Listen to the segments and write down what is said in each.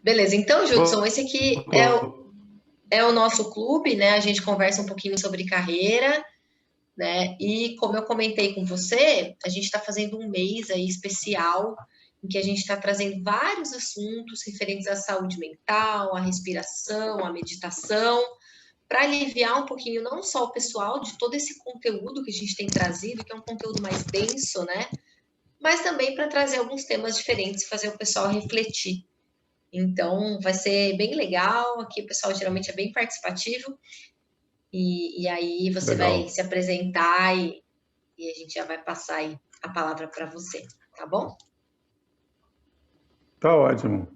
Beleza, então, Judson, Vou- esse aqui é o nosso clube, né? A gente conversa um pouquinho sobre carreira, né? E como eu comentei com você, a gente está fazendo um mês aí especial em que a gente está trazendo vários assuntos referentes à saúde mental, à respiração, à meditação, para aliviar um pouquinho não só o pessoal de todo esse conteúdo que a gente tem trazido, que é um conteúdo mais denso, né? Mas também para trazer alguns temas diferentes, fazer o pessoal refletir. Então, vai ser bem legal. Aqui o pessoal geralmente é bem participativo. E aí você vai Legal. se apresentar e a gente já vai passar aí a palavra para você, tá bom? Tá ótimo.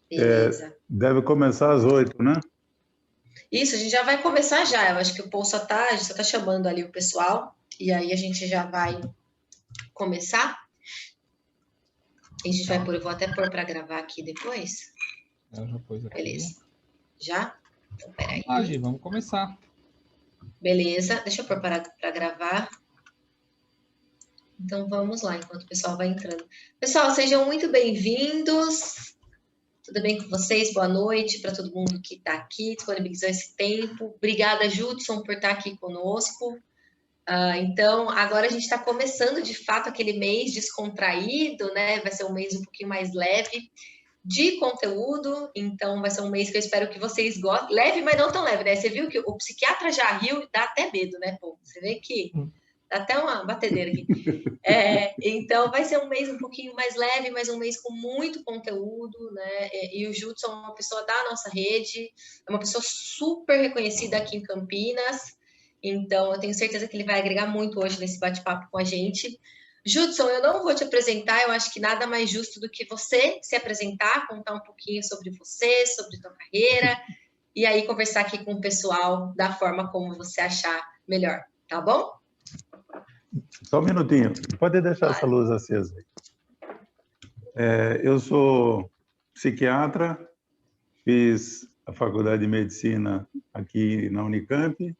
Beleza. Deve começar às 8, né? Isso, a gente já vai começar já. Eu acho que o povo a gente só tá chamando ali o pessoal. E aí a gente já vai começar. A gente vai pôr, eu vou até pôr para gravar aqui depois. Eu já pus aqui. Beleza. Já? Então, Vamos lá, peraí. Gi, vamos começar. Beleza. Deixa eu pôr para gravar. Então vamos lá, enquanto o pessoal vai entrando. Pessoal, sejam muito bem-vindos. Tudo bem com vocês? Boa noite para todo mundo que está aqui, disponibilizou esse tempo. Obrigada, Judson, por estar aqui conosco. Então, agora a gente está começando de fato aquele mês descontraído, né? Vai ser um mês um pouquinho mais leve de conteúdo, então vai ser um mês que eu espero que vocês gostem. Leve, mas não tão leve, né? Você viu que o psiquiatra já riu, dá até medo, né, pô? Você vê que dá até uma batedeira aqui. Então vai ser um mês um pouquinho mais leve, mas um mês com muito conteúdo, né? E o Judson é uma pessoa da nossa rede, é uma pessoa super reconhecida aqui em Campinas, então eu tenho certeza que ele vai agregar muito hoje nesse bate-papo com a gente. Judson, eu não vou te apresentar, eu acho que nada mais justo do que você se apresentar, contar um pouquinho sobre você, sobre tua carreira, e aí conversar aqui com o pessoal da forma como você achar melhor, tá bom? Só um minutinho. Pode deixar essa Claro. luz acesa aí. Eu sou psiquiatra, fiz a faculdade de medicina aqui na Unicamp,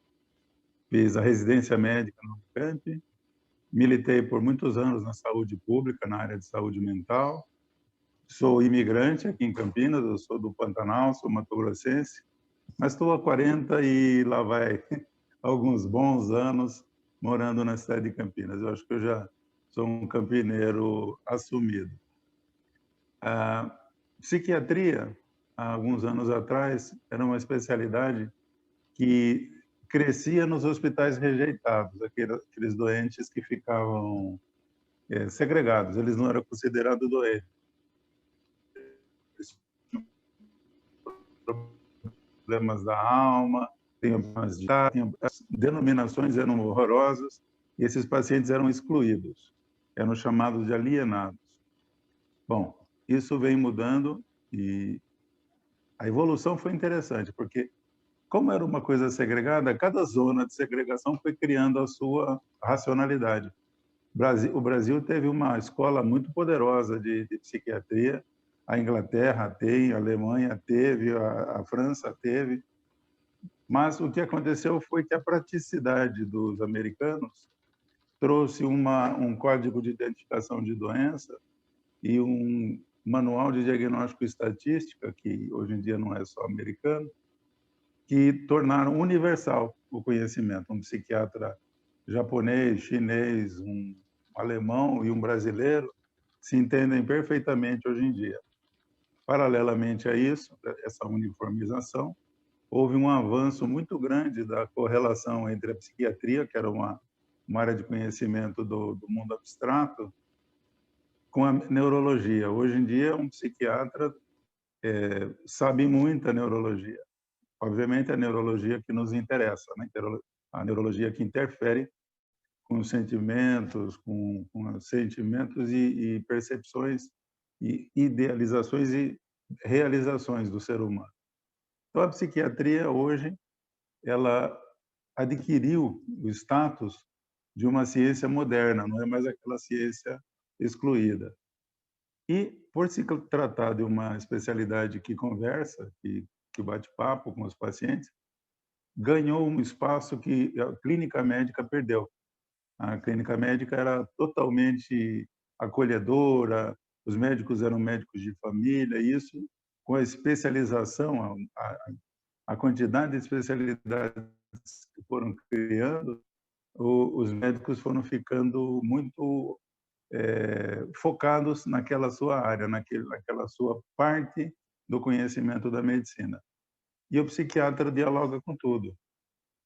fiz a residência médica na Unicamp, militei por muitos anos na saúde pública, na área de saúde mental. Sou imigrante aqui em Campinas, eu sou do Pantanal, sou mato-grossense, mas estou há 40 e lá vai alguns bons anos morando na cidade de Campinas. Eu acho que eu já sou um campineiro assumido. A psiquiatria, há alguns anos atrás, era uma especialidade que crescia nos hospitais rejeitados, aqueles doentes que ficavam segregados, eles não eram considerados doentes. Problemas da alma, as denominações eram horrorosas e esses pacientes eram excluídos, eram chamados de alienados. Bom, isso vem mudando e a evolução foi interessante, porque como era uma coisa segregada, cada zona de segregação foi criando a sua racionalidade. O Brasil teve uma escola muito poderosa de psiquiatria, a Inglaterra tem, a Alemanha teve, a França teve, mas o que aconteceu foi que a praticidade dos americanos trouxe um código de identificação de doença e um manual de diagnóstico e estatística, que hoje em dia não é só americano, que tornaram universal o conhecimento. Um psiquiatra japonês, chinês, um alemão e um brasileiro se entendem perfeitamente hoje em dia. Paralelamente a isso, essa uniformização, houve um avanço muito grande da correlação entre a psiquiatria, que era uma área de conhecimento do mundo abstrato, com a neurologia. Hoje em dia, um psiquiatra sabe muita neurologia. Obviamente, a neurologia que nos interessa, né? A neurologia que interfere com os sentimentos, com sentimentos e percepções, e idealizações e realizações do ser humano. Então, a psiquiatria, hoje, ela adquiriu o status de uma ciência moderna, não é mais aquela ciência excluída. E, por se tratar de uma especialidade que conversa, que bate papo com os pacientes, ganhou um espaço que a clínica médica perdeu. A clínica médica era totalmente acolhedora, os médicos eram médicos de família, e isso, com a especialização, a quantidade de especialidades que foram criando, os médicos foram ficando muito focados naquela sua área, naquela sua parte do conhecimento da medicina. E o psiquiatra dialoga com tudo.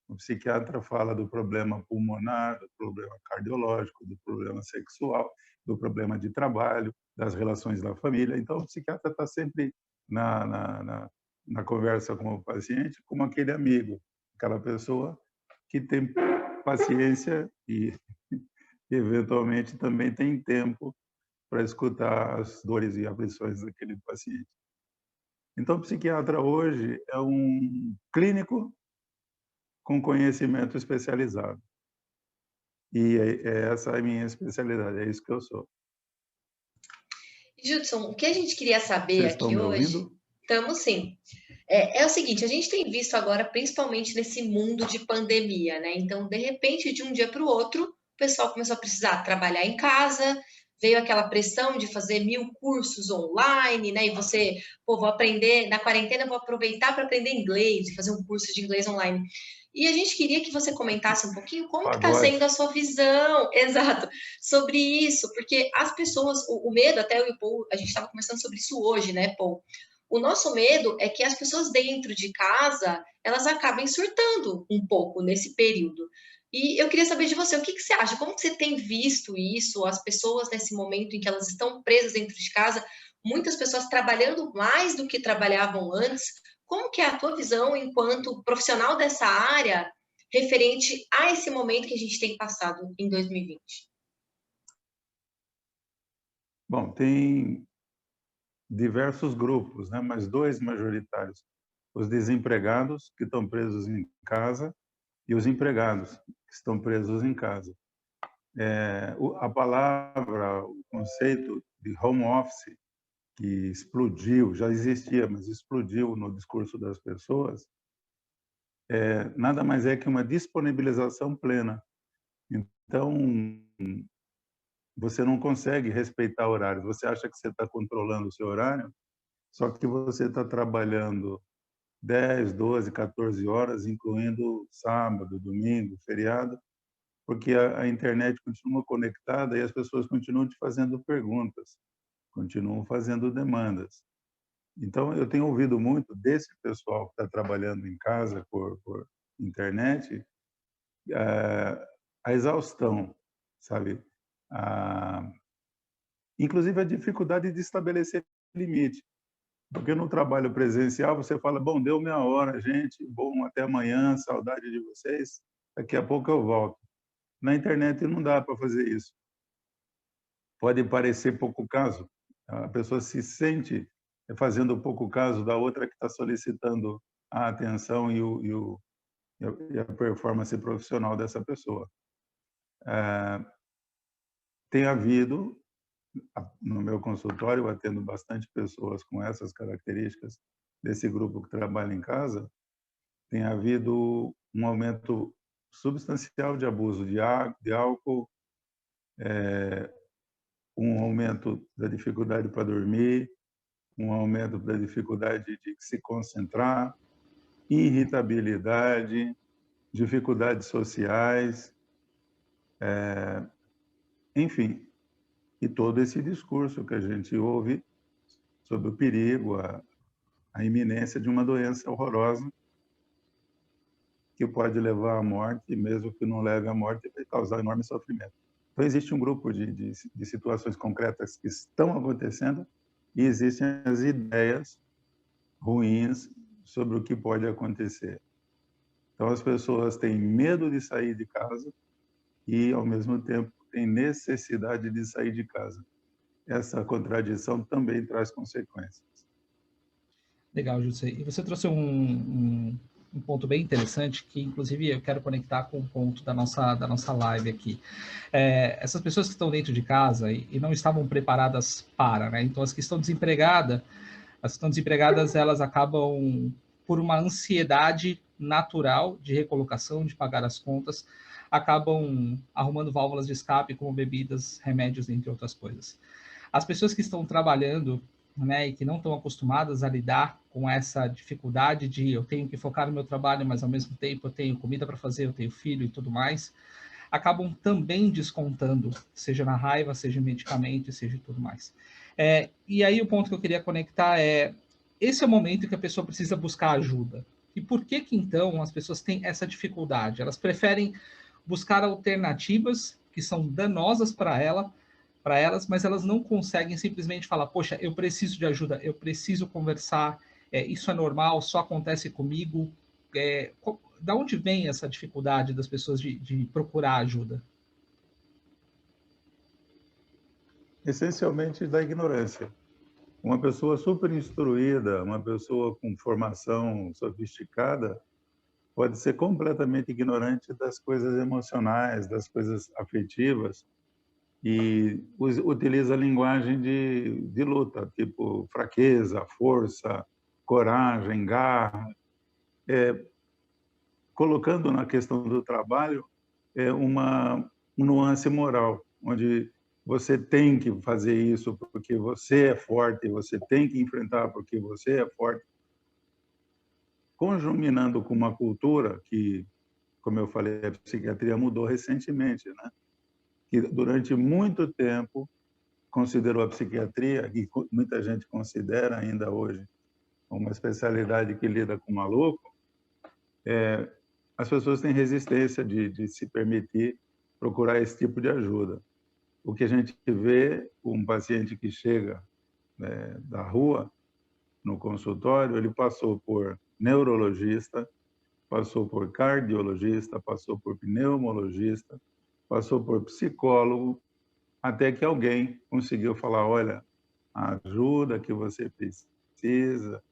O psiquiatra fala do problema pulmonar, do problema cardiológico, do problema sexual, do problema de trabalho, das relações da família. Então, o psiquiatra está sempre na conversa com o paciente, como aquele amigo, aquela pessoa que tem paciência e, eventualmente, também tem tempo para escutar as dores e aflições daquele paciente. Então, o psiquiatra hoje é um clínico com conhecimento especializado. E essa é a minha especialidade, é isso que eu sou. Judson, o que a gente queria saber Vocês estão aqui me hoje... ouvindo? Estamos sim. É o seguinte, a gente tem visto agora, principalmente nesse mundo de pandemia, né? Então, de repente, de um dia para o outro, o pessoal começou a precisar trabalhar em casa, veio aquela pressão de fazer 1000 cursos online, né? E você, pô, vou aprender, na quarentena, vou aproveitar para aprender inglês, fazer um curso de inglês online. E a gente queria que você comentasse um pouquinho como que está sendo a sua visão, exato, sobre isso, porque as pessoas, o medo, até eu e o Paul, a gente estava conversando sobre isso hoje, né, Paul? O nosso medo é que as pessoas dentro de casa, elas acabem surtando um pouco nesse período. E eu queria saber de você, o que você acha? Como que você tem visto isso? As pessoas nesse momento em que elas estão presas dentro de casa, muitas pessoas trabalhando mais do que trabalhavam antes. Como que é a tua visão enquanto profissional dessa área referente a esse momento que a gente tem passado em 2020? Bom, tem diversos grupos, né? Mas dois majoritários: os desempregados, que estão presos em casa, e os empregados, que estão presos em casa. A palavra, o conceito de home office, que explodiu, já existia, mas explodiu no discurso das pessoas, nada mais é que uma disponibilização plena. Então, você não consegue respeitar horários. Você acha que você está controlando o seu horário, só que você está trabalhando 10, 12, 14 horas, incluindo sábado, domingo, feriado, porque a internet continua conectada e as pessoas continuam te fazendo perguntas, continuam fazendo demandas. Então, eu tenho ouvido muito desse pessoal que está trabalhando em casa por internet, a exaustão, sabe? Inclusive a dificuldade de estabelecer limite. Porque no trabalho presencial você fala, bom, deu meia hora, gente, bom, até amanhã, saudade de vocês, daqui a pouco eu volto. Na internet não dá para fazer isso. Pode parecer pouco caso, a pessoa se sente fazendo pouco caso da outra que está solicitando a atenção e a performance profissional dessa pessoa. Tem havido, no meu consultório, eu atendo bastante pessoas com essas características desse grupo que trabalha em casa, tem havido um aumento substancial de abuso de álcool, um aumento da dificuldade para dormir, um aumento da dificuldade de se concentrar, irritabilidade, dificuldades sociais, enfim, e todo esse discurso que a gente ouve sobre o perigo, a iminência de uma doença horrorosa que pode levar à morte, e mesmo que não leve à morte, vai causar enorme sofrimento. Então, existe um grupo de situações concretas que estão acontecendo e existem as ideias ruins sobre o que pode acontecer. Então, as pessoas têm medo de sair de casa e, ao mesmo tempo, têm necessidade de sair de casa. Essa contradição também traz consequências. Legal, José. E você trouxe um ponto bem interessante que, inclusive, eu quero conectar com o ponto da nossa live aqui. Essas pessoas que estão dentro de casa e não estavam preparadas para, né? Então, as que estão desempregadas, elas acabam, por uma ansiedade natural de recolocação, de pagar as contas, acabam arrumando válvulas de escape, como bebidas, remédios, entre outras coisas. As pessoas que estão trabalhando, né, e que não estão acostumadas a lidar com essa dificuldade de eu tenho que focar no meu trabalho, mas ao mesmo tempo eu tenho comida para fazer, eu tenho filho e tudo mais, acabam também descontando, seja na raiva, seja em medicamento, seja tudo mais. E aí o ponto que eu queria conectar esse é o momento que a pessoa precisa buscar ajuda. E por que então as pessoas têm essa dificuldade? Elas preferem buscar alternativas que são danosas para elas, mas elas não conseguem simplesmente falar, poxa, eu preciso de ajuda, eu preciso conversar, isso é normal, só acontece comigo. Da onde vem essa dificuldade das pessoas de procurar ajuda? Essencialmente da ignorância. Uma pessoa super instruída, uma pessoa com formação sofisticada, pode ser completamente ignorante das coisas emocionais, das coisas afetivas, e utiliza a linguagem de luta, tipo fraqueza, força, coragem, garra, colocando na questão do trabalho uma nuance moral, onde você tem que fazer isso porque você é forte, você tem que enfrentar porque você é forte, conjuminando com uma cultura que, como eu falei, a psiquiatria mudou recentemente, né? Que durante muito tempo considerou a psiquiatria, e muita gente considera ainda hoje, uma especialidade que lida com maluco, as pessoas têm resistência de se permitir procurar esse tipo de ajuda. O que a gente vê, um paciente que chega da rua, no consultório, ele passou por neurologista, passou por cardiologista, passou por pneumologista, passou por psicólogo, até que alguém conseguiu falar, olha, a ajuda que você precisa,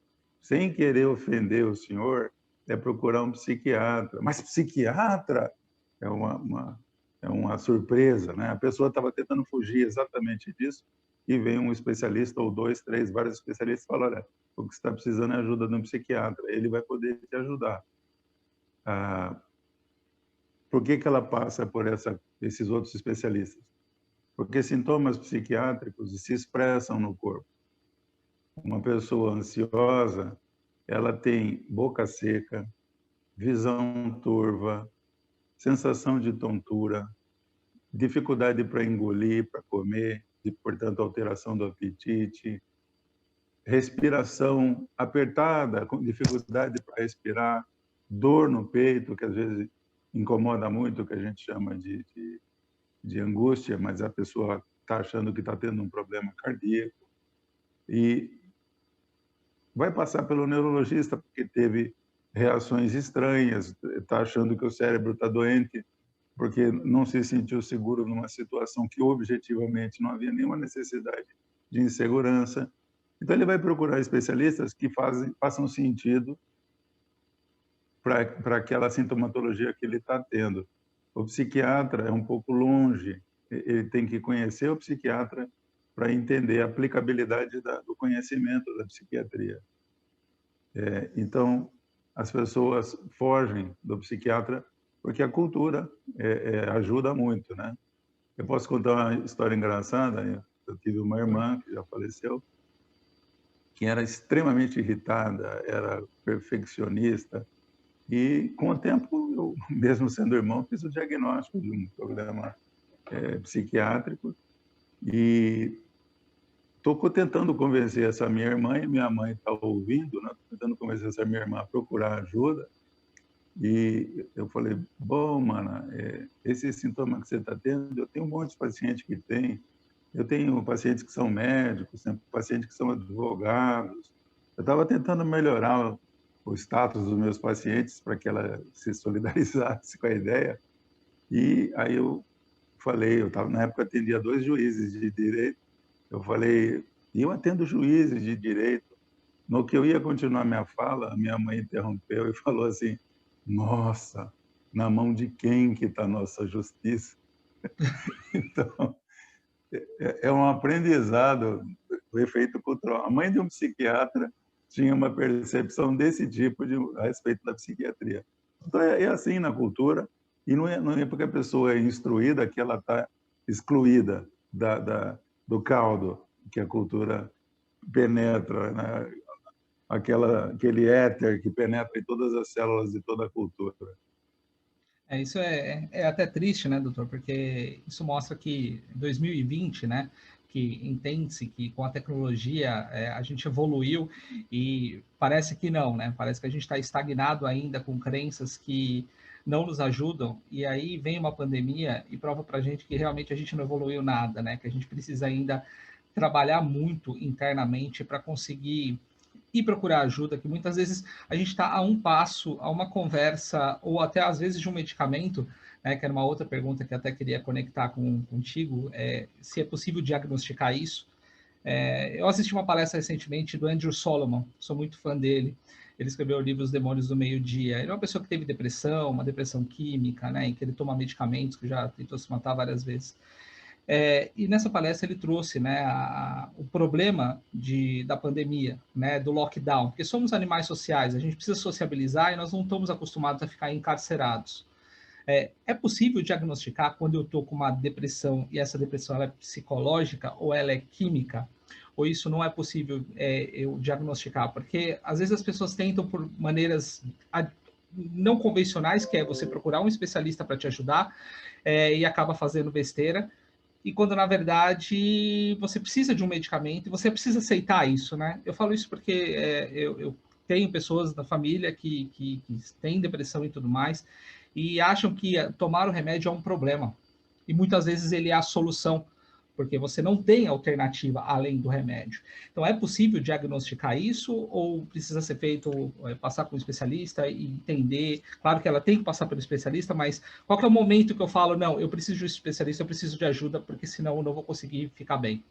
sem querer ofender o senhor, é procurar um psiquiatra. Mas psiquiatra é uma surpresa, né? A pessoa estava tentando fugir exatamente disso e vem um especialista ou dois, três, vários especialistas e fala, olha, o que você está precisando é ajuda de um psiquiatra, ele vai poder te ajudar. Por que ela passa por esses outros especialistas? Porque sintomas psiquiátricos se expressam no corpo. Uma pessoa ansiosa, ela tem boca seca, visão turva, sensação de tontura, dificuldade para engolir, para comer, e, portanto, alteração do apetite, respiração apertada, com dificuldade para respirar, dor no peito, que às vezes incomoda muito, que a gente chama de angústia, mas a pessoa está achando que está tendo um problema cardíaco. E vai passar pelo neurologista, porque teve reações estranhas, está achando que o cérebro está doente, porque não se sentiu seguro numa situação que objetivamente não havia nenhuma necessidade de insegurança. Então ele vai procurar especialistas que façam sentido para aquela sintomatologia que ele está tendo. O psiquiatra é um pouco longe, ele tem que conhecer o psiquiatra para entender a aplicabilidade do conhecimento da psiquiatria. Então, as pessoas fogem do psiquiatra porque a cultura ajuda muito, né? Eu posso contar uma história engraçada. Eu tive uma irmã que já faleceu, que era extremamente irritada, era perfeccionista, e com o tempo, eu, mesmo sendo irmão, fiz o diagnóstico de um problema psiquiátrico e estou tentando convencer essa minha irmã, e minha mãe está ouvindo, né? Estou tentando convencer essa minha irmã a procurar ajuda. E eu falei, bom, mana, esse sintoma que você está tendo, eu tenho um monte de pacientes que tem. Eu tenho pacientes que são médicos, tenho pacientes que são advogados. Eu estava tentando melhorar o status dos meus pacientes para que ela se solidarizasse com a ideia. E aí eu falei, na época eu atendia 2 juízes de direito, eu falei, e eu atendo juízes de direito. No que eu ia continuar minha fala, a minha mãe interrompeu e falou assim, nossa, na mão de quem que está a nossa justiça? Então, é um aprendizado, o efeito cultural. A mãe de um psiquiatra tinha uma percepção desse tipo a respeito da psiquiatria. Então, é assim na cultura, e não é porque a pessoa é instruída que ela está excluída do caldo. que a cultura penetra, né? Aquele éter que penetra em todas as células de toda a cultura. Isso é até triste, né, doutor? Porque isso mostra que 2020, né, que entende-se que com a tecnologia a gente evoluiu e parece que não, né? Parece que a gente está estagnado ainda com crenças que não nos ajudam. E aí vem uma pandemia e prova para a gente que realmente a gente não evoluiu nada, né? Que a gente precisa ainda trabalhar muito internamente para conseguir e procurar ajuda, que muitas vezes a gente está a um passo, a uma conversa, ou até às vezes de um medicamento, né, que era uma outra pergunta que até queria conectar contigo, se é possível diagnosticar isso. Eu assisti uma palestra recentemente do Andrew Solomon, sou muito fã dele. Ele escreveu o livro Os Demônios do Meio-Dia. Ele é uma pessoa que teve depressão, uma depressão química, né, em que ele toma medicamentos, que já tentou se matar várias vezes. E nessa palestra ele trouxe, né, o problema da pandemia, né, do lockdown, porque somos animais sociais, a gente precisa sociabilizar e nós não estamos acostumados a ficar encarcerados. É possível diagnosticar quando eu estou com uma depressão e essa depressão ela é psicológica ou ela é química? Ou isso não é possível eu diagnosticar? Porque às vezes as pessoas tentam por maneiras não convencionais, que é você procurar um especialista para te ajudar, e acaba fazendo besteira, e quando na verdade você precisa de um medicamento e você precisa aceitar isso, né? Eu falo isso porque eu tenho pessoas da família que têm depressão e tudo mais e acham que tomar o remédio é um problema. E muitas vezes ele é a solução, porque você não tem alternativa além do remédio. Então, é possível diagnosticar isso ou precisa ser feito, passar com um especialista e entender? Claro que ela tem que passar pelo especialista, mas qual que é o momento que eu falo, não, eu preciso de um especialista, eu preciso de ajuda, porque senão eu não vou conseguir ficar bem?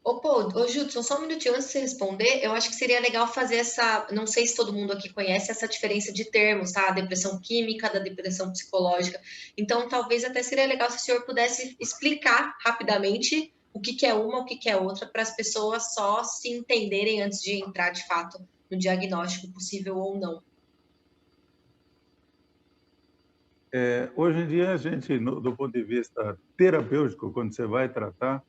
Ô, Judson, só um minutinho antes de você responder, eu acho que seria legal fazer essa. Não sei se todo mundo aqui conhece essa diferença de termos, tá? A depressão química da depressão psicológica. Então, talvez até seria legal se o senhor pudesse explicar rapidamente o que é uma, o que é outra, para as pessoas só se entenderem antes de entrar de fato no diagnóstico possível ou não. Hoje em dia, a gente, do ponto de vista terapêutico, quando você vai tratar,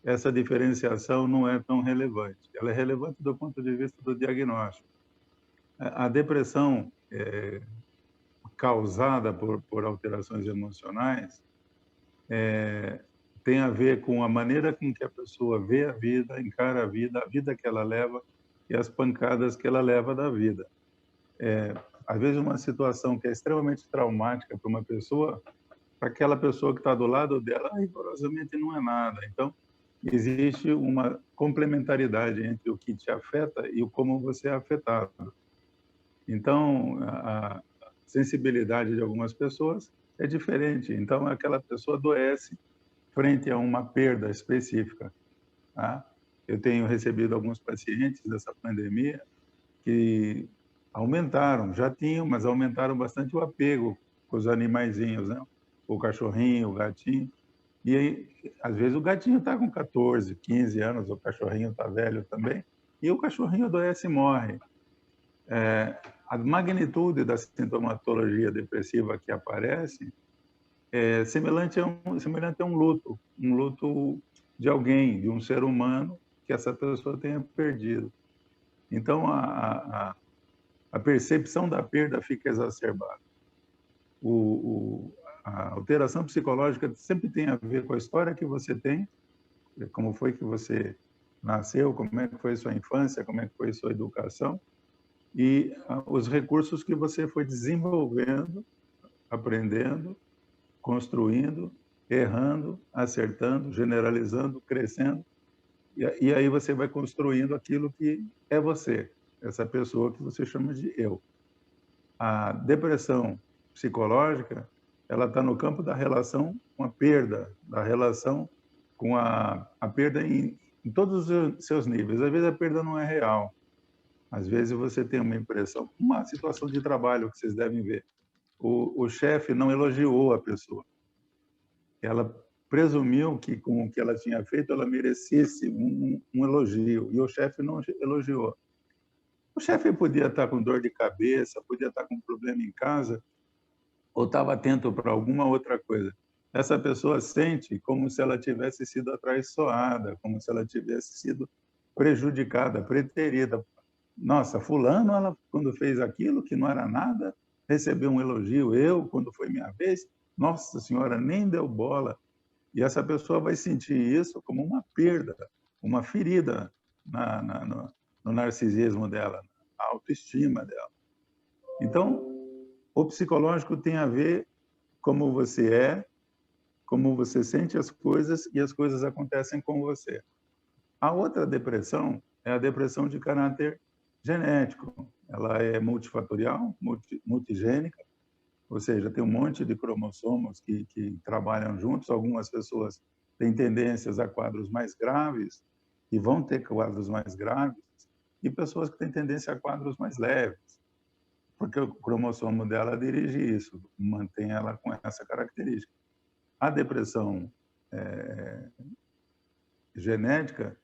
essa diferenciação não é tão relevante. Ela é relevante do ponto de vista do diagnóstico. A depressão causada por alterações emocionais tem a ver com a maneira com que a pessoa vê a vida, encara a vida que ela leva e as pancadas que ela leva da vida. Às vezes, uma situação que é extremamente traumática para uma pessoa, para aquela pessoa que está do lado dela, rigorosamente não é nada. Então, existe uma complementaridade entre o que te afeta e o como você é afetado. Então, a sensibilidade de algumas pessoas é diferente. Então, aquela pessoa adoece frente a uma perda específica. Tá? Eu tenho recebido alguns pacientes dessa pandemia que aumentaram, já tinham, mas aumentaram bastante o apego com os animaizinhos, né? O cachorrinho, o gatinho. E aí, às vezes, o gatinho está com 14, 15 anos, o cachorrinho está velho também, e o cachorrinho adoece e morre. A magnitude da sintomatologia depressiva que aparece é semelhante a um luto de alguém, de um ser humano que essa pessoa tenha perdido. Então, a percepção da perda fica exacerbada. A alteração psicológica sempre tem a ver com a história que você tem, como foi que você nasceu, como é que foi sua infância, como é que foi sua educação, e os recursos que você foi desenvolvendo, aprendendo, construindo, errando, acertando, generalizando, crescendo, e aí você vai construindo aquilo que é você, essa pessoa que você chama de eu. A depressão psicológica, ela está no campo da relação com a perda, da relação com a perda em todos os seus níveis. Às vezes a perda não é real. Às vezes você tem uma impressão, uma situação de trabalho que vocês devem ver. O chefe não elogiou a pessoa. Ela presumiu que com o que ela tinha feito ela merecesse um elogio e o chefe não elogiou. O chefe podia estar com dor de cabeça, podia estar com problema em casa, ou estava atento para alguma outra coisa. essa pessoa sente como se ela tivesse sido atraiçoada, como se ela tivesse sido prejudicada, preterida. Nossa, fulano, ela, quando fez aquilo que não era nada, recebeu um elogio. Eu, quando foi minha vez, nossa senhora, nem deu bola. E essa pessoa vai sentir isso como uma perda, uma ferida no narcisismo dela, na autoestima dela. Então, o psicológico tem a ver como você é, como você sente as coisas e as coisas acontecem com você. A outra depressão é a depressão de caráter genético. Ela é multifatorial, multigênica, ou seja, tem um monte de cromossomos que trabalham juntos. Algumas pessoas têm tendências a quadros mais graves e vão ter quadros mais graves, e pessoas que têm tendência a quadros mais leves, porque o cromossomo dela dirige isso, mantém ela com essa característica. A depressão genética,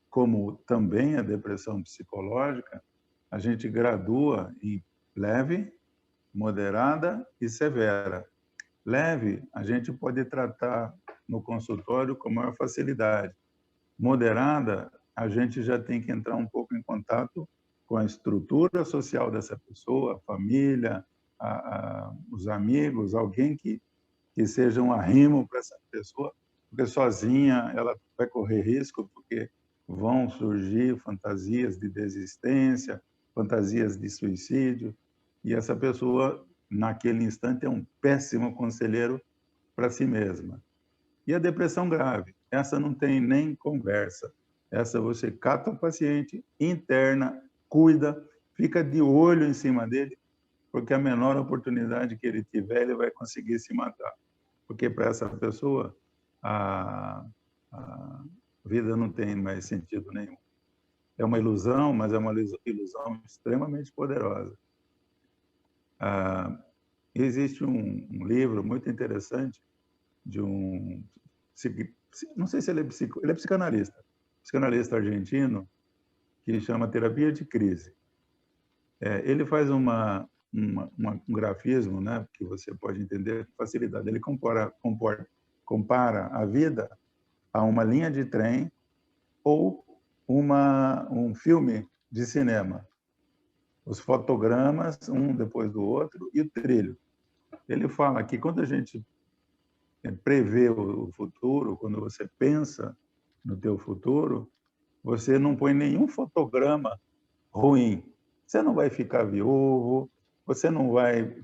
como também a depressão psicológica, a gente gradua em leve, moderada e severa. Leve, a gente pode tratar no consultório com maior facilidade. Moderada, a gente já tem que entrar um pouco em contato com a estrutura social dessa pessoa, a família, os amigos, alguém que seja um arrimo para essa pessoa, porque sozinha ela vai correr risco, porque vão surgir fantasias de desistência, fantasias de suicídio, e essa pessoa, naquele instante, é um péssimo conselheiro para si mesma. E a depressão grave, essa não tem nem conversa. Essa você cata o paciente, interna, cuida, fica de olho em cima dele, porque a menor oportunidade que ele tiver, ele vai conseguir se matar. Porque para essa pessoa, a vida não tem mais sentido nenhum. É uma ilusão, mas é uma ilusão extremamente poderosa. Existe um livro muito interessante de não sei se ele é psicanalista argentino, que chama Terapia de Crise. Ele faz um grafismo, né, que você pode entender com facilidade. Ele compara a vida a uma linha de trem ou um filme de cinema. Os fotogramas, um depois do outro, e o trilho. Ele fala que quando a gente prevê o futuro, quando você pensa no teu futuro, você não põe nenhum fotograma ruim. Você não vai ficar viúvo, você não vai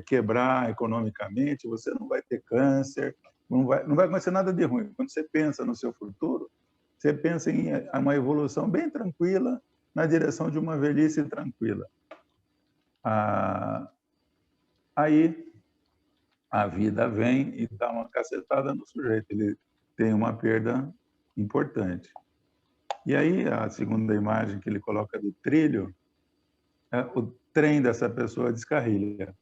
quebrar economicamente, você não vai ter câncer, não vai acontecer nada de ruim. Quando você pensa no seu futuro, você pensa em uma evolução bem tranquila, na direção de uma velhice tranquila. Aí a vida vem e dá uma cacetada no sujeito, ele tem uma perda importante. E aí a segunda imagem que ele coloca do trilho, o trem dessa pessoa descarrilha,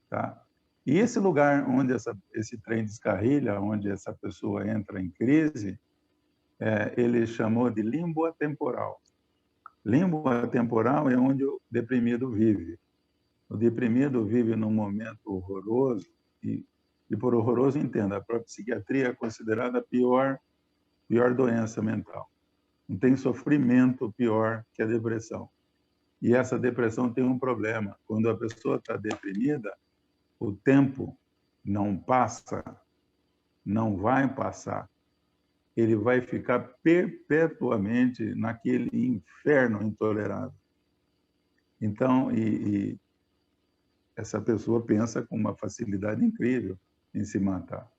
tá? E esse lugar onde esse trem descarrilha, onde essa pessoa entra em crise, ele chamou de limbo atemporal. Limbo atemporal é onde o deprimido vive. O deprimido vive num momento horroroso, e por horroroso, entenda, a própria psiquiatria é considerada a pior doença mental. Não tem sofrimento pior que a depressão. E essa depressão tem um problema. Quando a pessoa está deprimida, o tempo não passa, não vai passar. Ele vai ficar perpetuamente naquele inferno intolerável. Então, essa pessoa pensa com uma facilidade incrível em se matar,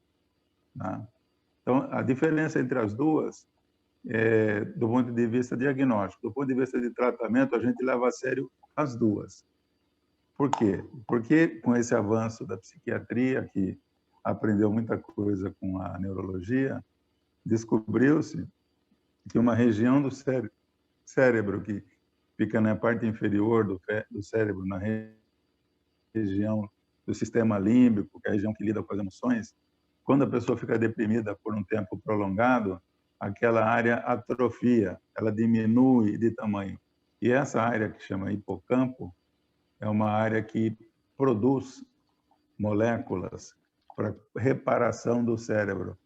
né? Então, a diferença entre as duas é do ponto de vista diagnóstico. Do ponto de vista de tratamento, a gente leva a sério as duas. Por quê? Porque com esse avanço da psiquiatria, que aprendeu muita coisa com a neurologia, descobriu-se que uma região do cérebro que fica na parte inferior do cérebro, na região do sistema límbico, que é a região que lida com as emoções, quando a pessoa fica deprimida por um tempo prolongado, aquela área atrofia, ela diminui de tamanho. E essa área que chama hipocampo é uma área que produz moléculas para reparação do cérebro.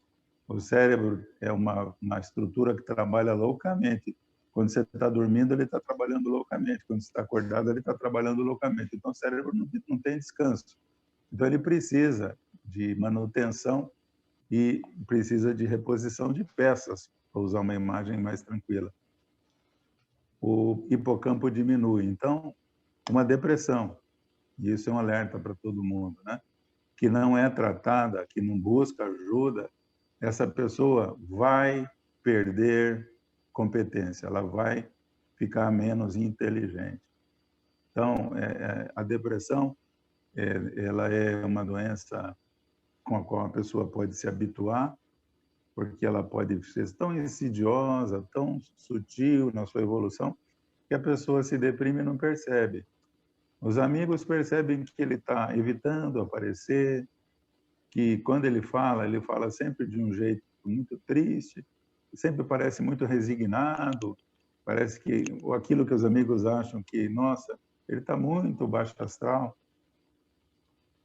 O cérebro é uma estrutura que trabalha loucamente. Quando você está dormindo, ele está trabalhando loucamente. Quando você está acordado, ele está trabalhando loucamente. Então, o cérebro não tem descanso. Então, ele precisa de manutenção e precisa de reposição de peças, para usar uma imagem mais tranquila. O hipocampo diminui. Então, uma depressão, e isso é um alerta para todo mundo, né? Que não é tratada, que não busca ajuda, essa pessoa vai perder competência, ela vai ficar menos inteligente. Então, a depressão, ela é uma doença com a qual a pessoa pode se habituar, porque ela pode ser tão insidiosa, tão sutil na sua evolução, que a pessoa se deprime e não percebe. Os amigos percebem que ele está evitando aparecer, que quando ele fala sempre de um jeito muito triste, sempre parece muito resignado, parece que aquilo que os amigos acham que, nossa, ele está muito baixo astral.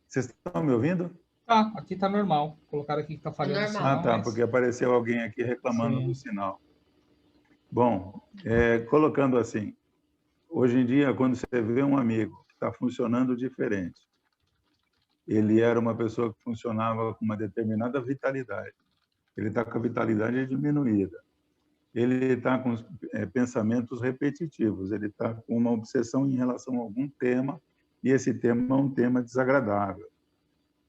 Vocês estão me ouvindo? Ah, aqui está normal. Colocaram aqui que está falhando o sinal. Ah, tá, porque apareceu alguém aqui reclamando do sinal. Bom, colocando assim, hoje em dia, quando você vê um amigo que está funcionando diferente, ele era uma pessoa que funcionava com uma determinada vitalidade, ele está com a vitalidade diminuída, ele está com pensamentos repetitivos, ele está com uma obsessão em relação a algum tema, e esse tema é um tema desagradável.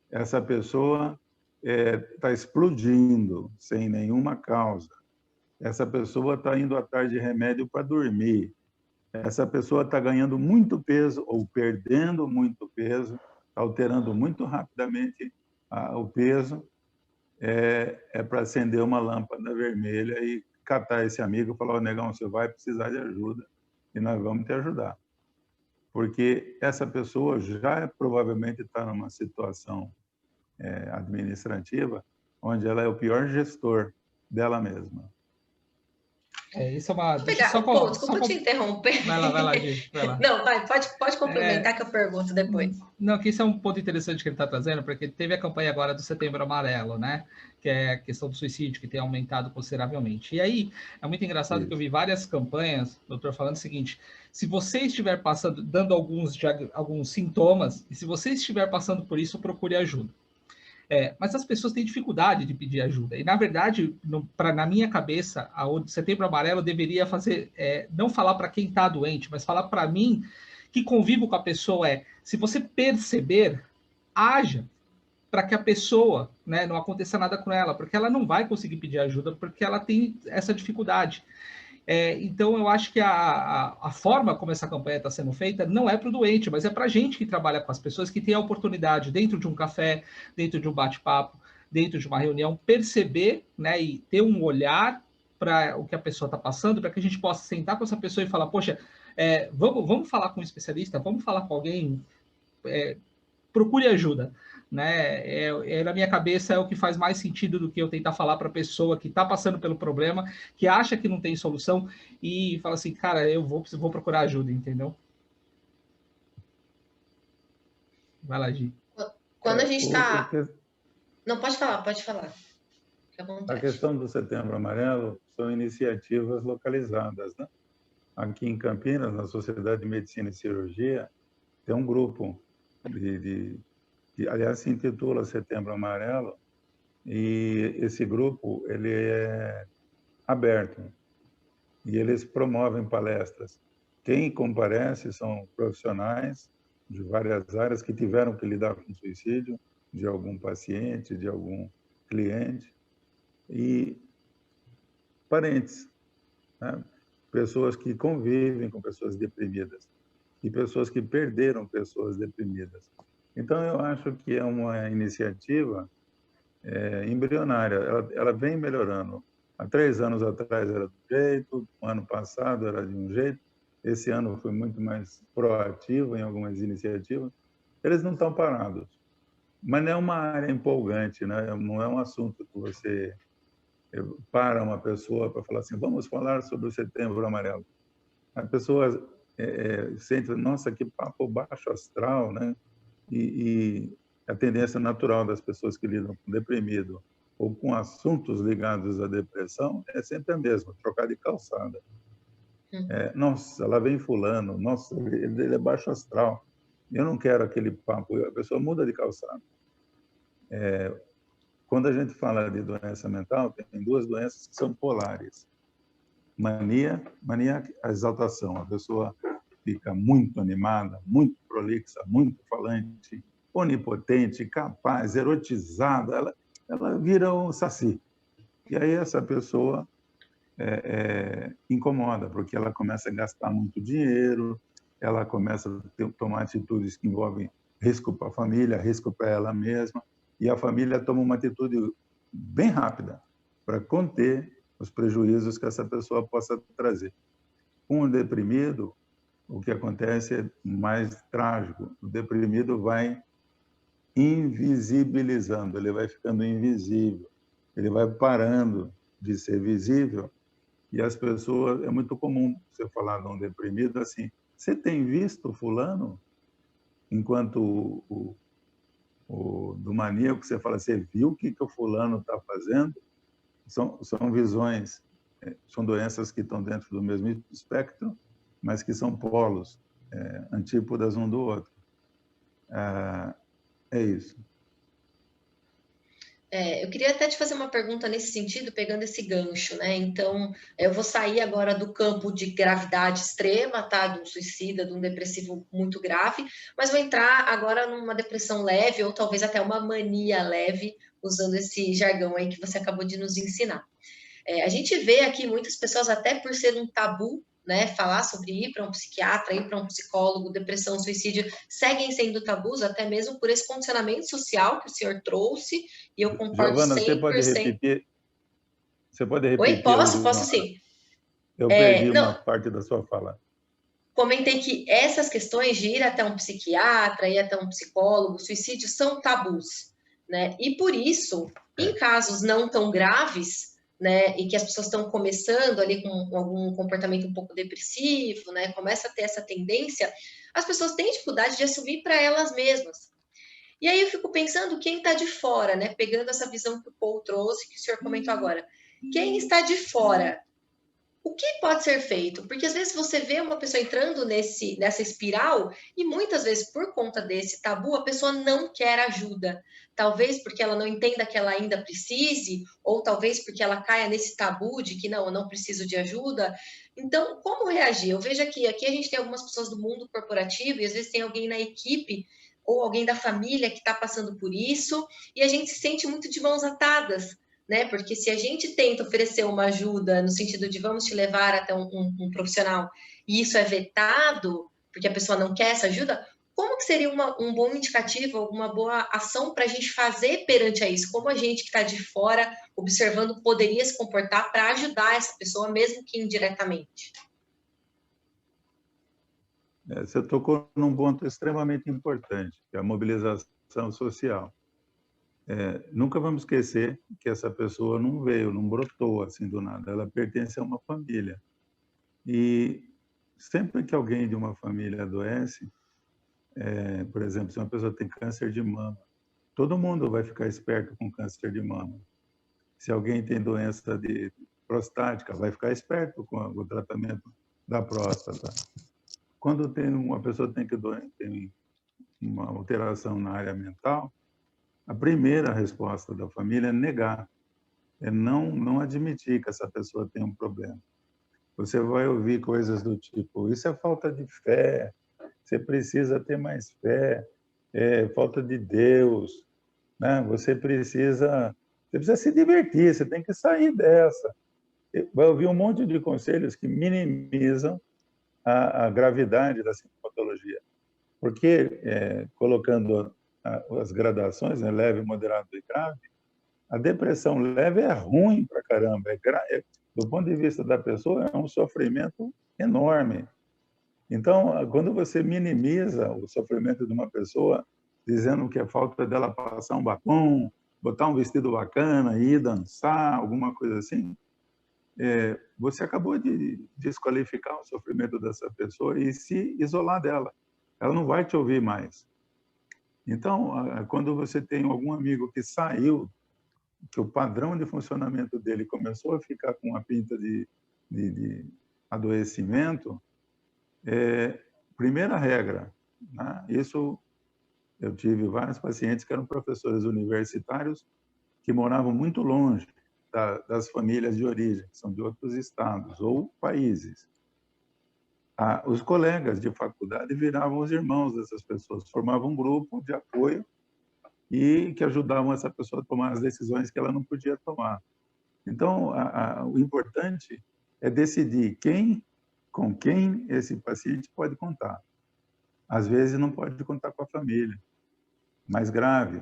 Essa pessoa está explodindo sem nenhuma causa. Essa pessoa está indo atrás de remédio para dormir. Essa pessoa está ganhando muito peso ou perdendo muito peso, alterando muito rapidamente o peso. É para acender uma lâmpada vermelha e catar esse amigo e falar: negão, você vai precisar de ajuda e nós vamos te ajudar. Porque essa pessoa já provavelmente está numa situação administrativa onde ela é o pior gestor dela mesma. Isso é uma... Desculpa te interromper. Vai lá, Gi, vai lá. Não, pode complementar que eu pergunto depois. Não, que isso é um ponto interessante que ele está trazendo, porque teve a campanha agora do Setembro Amarelo, né? Que é a questão do suicídio, que tem aumentado consideravelmente. E aí, é muito engraçado que eu vi várias campanhas, doutor, falando o seguinte: se você estiver passando, dando alguns sintomas, e se você estiver passando por isso, procure ajuda. Mas as pessoas têm dificuldade de pedir ajuda. E, na verdade, na minha cabeça, o Setembro Amarelo deveria fazer, não falar para quem está doente, mas falar para mim, que convivo com a pessoa, se você perceber, haja para que a pessoa, né, não aconteça nada com ela, porque ela não vai conseguir pedir ajuda, porque ela tem essa dificuldade. Então, eu acho que a forma como essa campanha está sendo feita não é para o doente, mas é para a gente que trabalha com as pessoas, que tem a oportunidade, dentro de um café, dentro de um bate-papo, dentro de uma reunião, perceber, né, e ter um olhar para o que a pessoa está passando, para que a gente possa sentar com essa pessoa e falar: poxa, vamos falar com um especialista, vamos falar com alguém, procure ajuda. Né? Na minha cabeça é o que faz mais sentido do que eu tentar falar para a pessoa que está passando pelo problema, que acha que não tem solução e fala assim: cara, eu vou procurar ajuda, entendeu? Vai lá, Gi. Quando a gente está... Não, pode falar. Fique à vontade. A questão do Setembro Amarelo são iniciativas localizadas, né? Aqui em Campinas, na Sociedade de Medicina e Cirurgia, tem um grupo que, aliás, se intitula Setembro Amarelo, e esse grupo ele é aberto e eles promovem palestras. Quem comparece são profissionais de várias áreas que tiveram que lidar com suicídio de algum paciente, de algum cliente, e parentes, né? Pessoas que convivem com pessoas deprimidas e pessoas que perderam pessoas deprimidas. Então, eu acho que é uma iniciativa embrionária. Ela vem melhorando. Há 3 anos atrás era de um jeito, o ano passado era de um jeito, esse ano foi muito mais proativo em algumas iniciativas. Eles não estão parados. Mas não é uma área empolgante, né? Não é um assunto que você para uma pessoa para falar assim: vamos falar sobre o Setembro Amarelo. A pessoa sente: nossa, que papo baixo astral, né? E a tendência natural das pessoas que lidam com deprimido ou com assuntos ligados à depressão é sempre a mesma, trocar de calçada. Nossa, lá vem fulano, nossa, ele é baixo astral, eu não quero aquele papo, a pessoa muda de calçada. Quando a gente fala de doença mental, tem duas doenças que são polares. Mania, a exaltação, a pessoa fica muito animada, muito prolixa, muito falante, onipotente, capaz, erotizada, ela vira um saci. E aí essa pessoa incomoda, porque ela começa a gastar muito dinheiro, ela começa a tomar atitudes que envolvem risco para a família, risco para ela mesma, e a família toma uma atitude bem rápida para conter os prejuízos que essa pessoa possa trazer. Com o deprimido, o que acontece é mais trágico. O deprimido vai invisibilizando, ele vai ficando invisível, ele vai parando de ser visível, e as pessoas, é muito comum você falar de um deprimido assim, você tem visto fulano? Enquanto do maníaco, você fala, você viu o que o fulano está fazendo? São visões, são doenças que estão dentro do mesmo espectro, mas que são polos, antípodas um do outro. É isso. Eu queria até te fazer uma pergunta nesse sentido, pegando esse gancho, né? Então, eu vou sair agora do campo de gravidade extrema, tá? De um suicida, de um depressivo muito grave, mas vou entrar agora numa depressão leve, ou talvez até uma mania leve, usando esse jargão aí que você acabou de nos ensinar. A gente vê aqui muitas pessoas, até por ser um tabu, né, falar sobre ir para um psiquiatra, ir para um psicólogo, depressão, suicídio, seguem sendo tabus, até mesmo por esse condicionamento social que o senhor trouxe, e eu concordo Giovana, 100%. Você pode repetir? Oi, posso sim. Eu perdi uma parte da sua fala. Comentei que essas questões de ir até um psiquiatra, ir até um psicólogo, suicídio, são tabus, né? E por isso, em casos não tão graves, né, e que as pessoas estão começando ali com algum comportamento um pouco depressivo, né, começa a ter essa tendência, as pessoas têm dificuldade de assumir para elas mesmas. E aí eu fico pensando quem está de fora, né, pegando essa visão que o Paul trouxe, que o senhor comentou agora. Quem está de fora? O que pode ser feito? Porque às vezes você vê uma pessoa entrando nessa espiral e muitas vezes por conta desse tabu a pessoa não quer ajuda. Talvez porque ela não entenda que ela ainda precise, ou talvez porque ela caia nesse tabu de que não, eu não preciso de ajuda. Então, como reagir? Eu vejo aqui a gente tem algumas pessoas do mundo corporativo e às vezes tem alguém na equipe ou alguém da família que está passando por isso e a gente se sente muito de mãos atadas, né? Porque se a gente tenta oferecer uma ajuda no sentido de vamos te levar até um profissional e isso é vetado, porque a pessoa não quer essa ajuda, como que seria um bom indicativo, uma boa ação para a gente fazer perante a isso? Como a gente que está de fora, observando, poderia se comportar para ajudar essa pessoa, mesmo que indiretamente? Você tocou num ponto extremamente importante, que é a mobilização social. Nunca vamos esquecer que essa pessoa não veio, não brotou assim do nada, ela pertence a uma família. E sempre que alguém de uma família adoece, por exemplo, se uma pessoa tem câncer de mama, todo mundo vai ficar esperto com câncer de mama. Se alguém tem doença prostática, vai ficar esperto com o tratamento da próstata. Quando uma pessoa tem uma alteração na área mental, a primeira resposta da família é negar, é não admitir que essa pessoa tem um problema. Você vai ouvir coisas do tipo, isso é falta de fé, você precisa ter mais fé, é falta de Deus, né? Você precisa se divertir, você tem que sair dessa. Vai ouvir um monte de conselhos que minimizam a gravidade da sintomatologia, porque colocando as gradações, né, leve, moderado e grave, a depressão leve é ruim pra caramba, do ponto de vista da pessoa, é um sofrimento enorme. Então, quando você minimiza o sofrimento de uma pessoa, dizendo que é falta dela passar um batom, botar um vestido bacana, ir dançar, alguma coisa assim, você acabou de desqualificar o sofrimento dessa pessoa e se isolar dela. Ela não vai te ouvir mais. Então, quando você tem algum amigo que saiu, que o padrão de funcionamento dele começou a ficar com uma pinta de adoecimento, primeira regra, né? Isso eu tive vários pacientes que eram professores universitários que moravam muito longe das famílias de origem, que são de outros estados ou países. Os colegas de faculdade viravam os irmãos dessas pessoas, formavam um grupo de apoio e que ajudavam essa pessoa a tomar as decisões que ela não podia tomar. Então, o importante é decidir com quem esse paciente pode contar. Às vezes não pode contar com a família. Mais grave,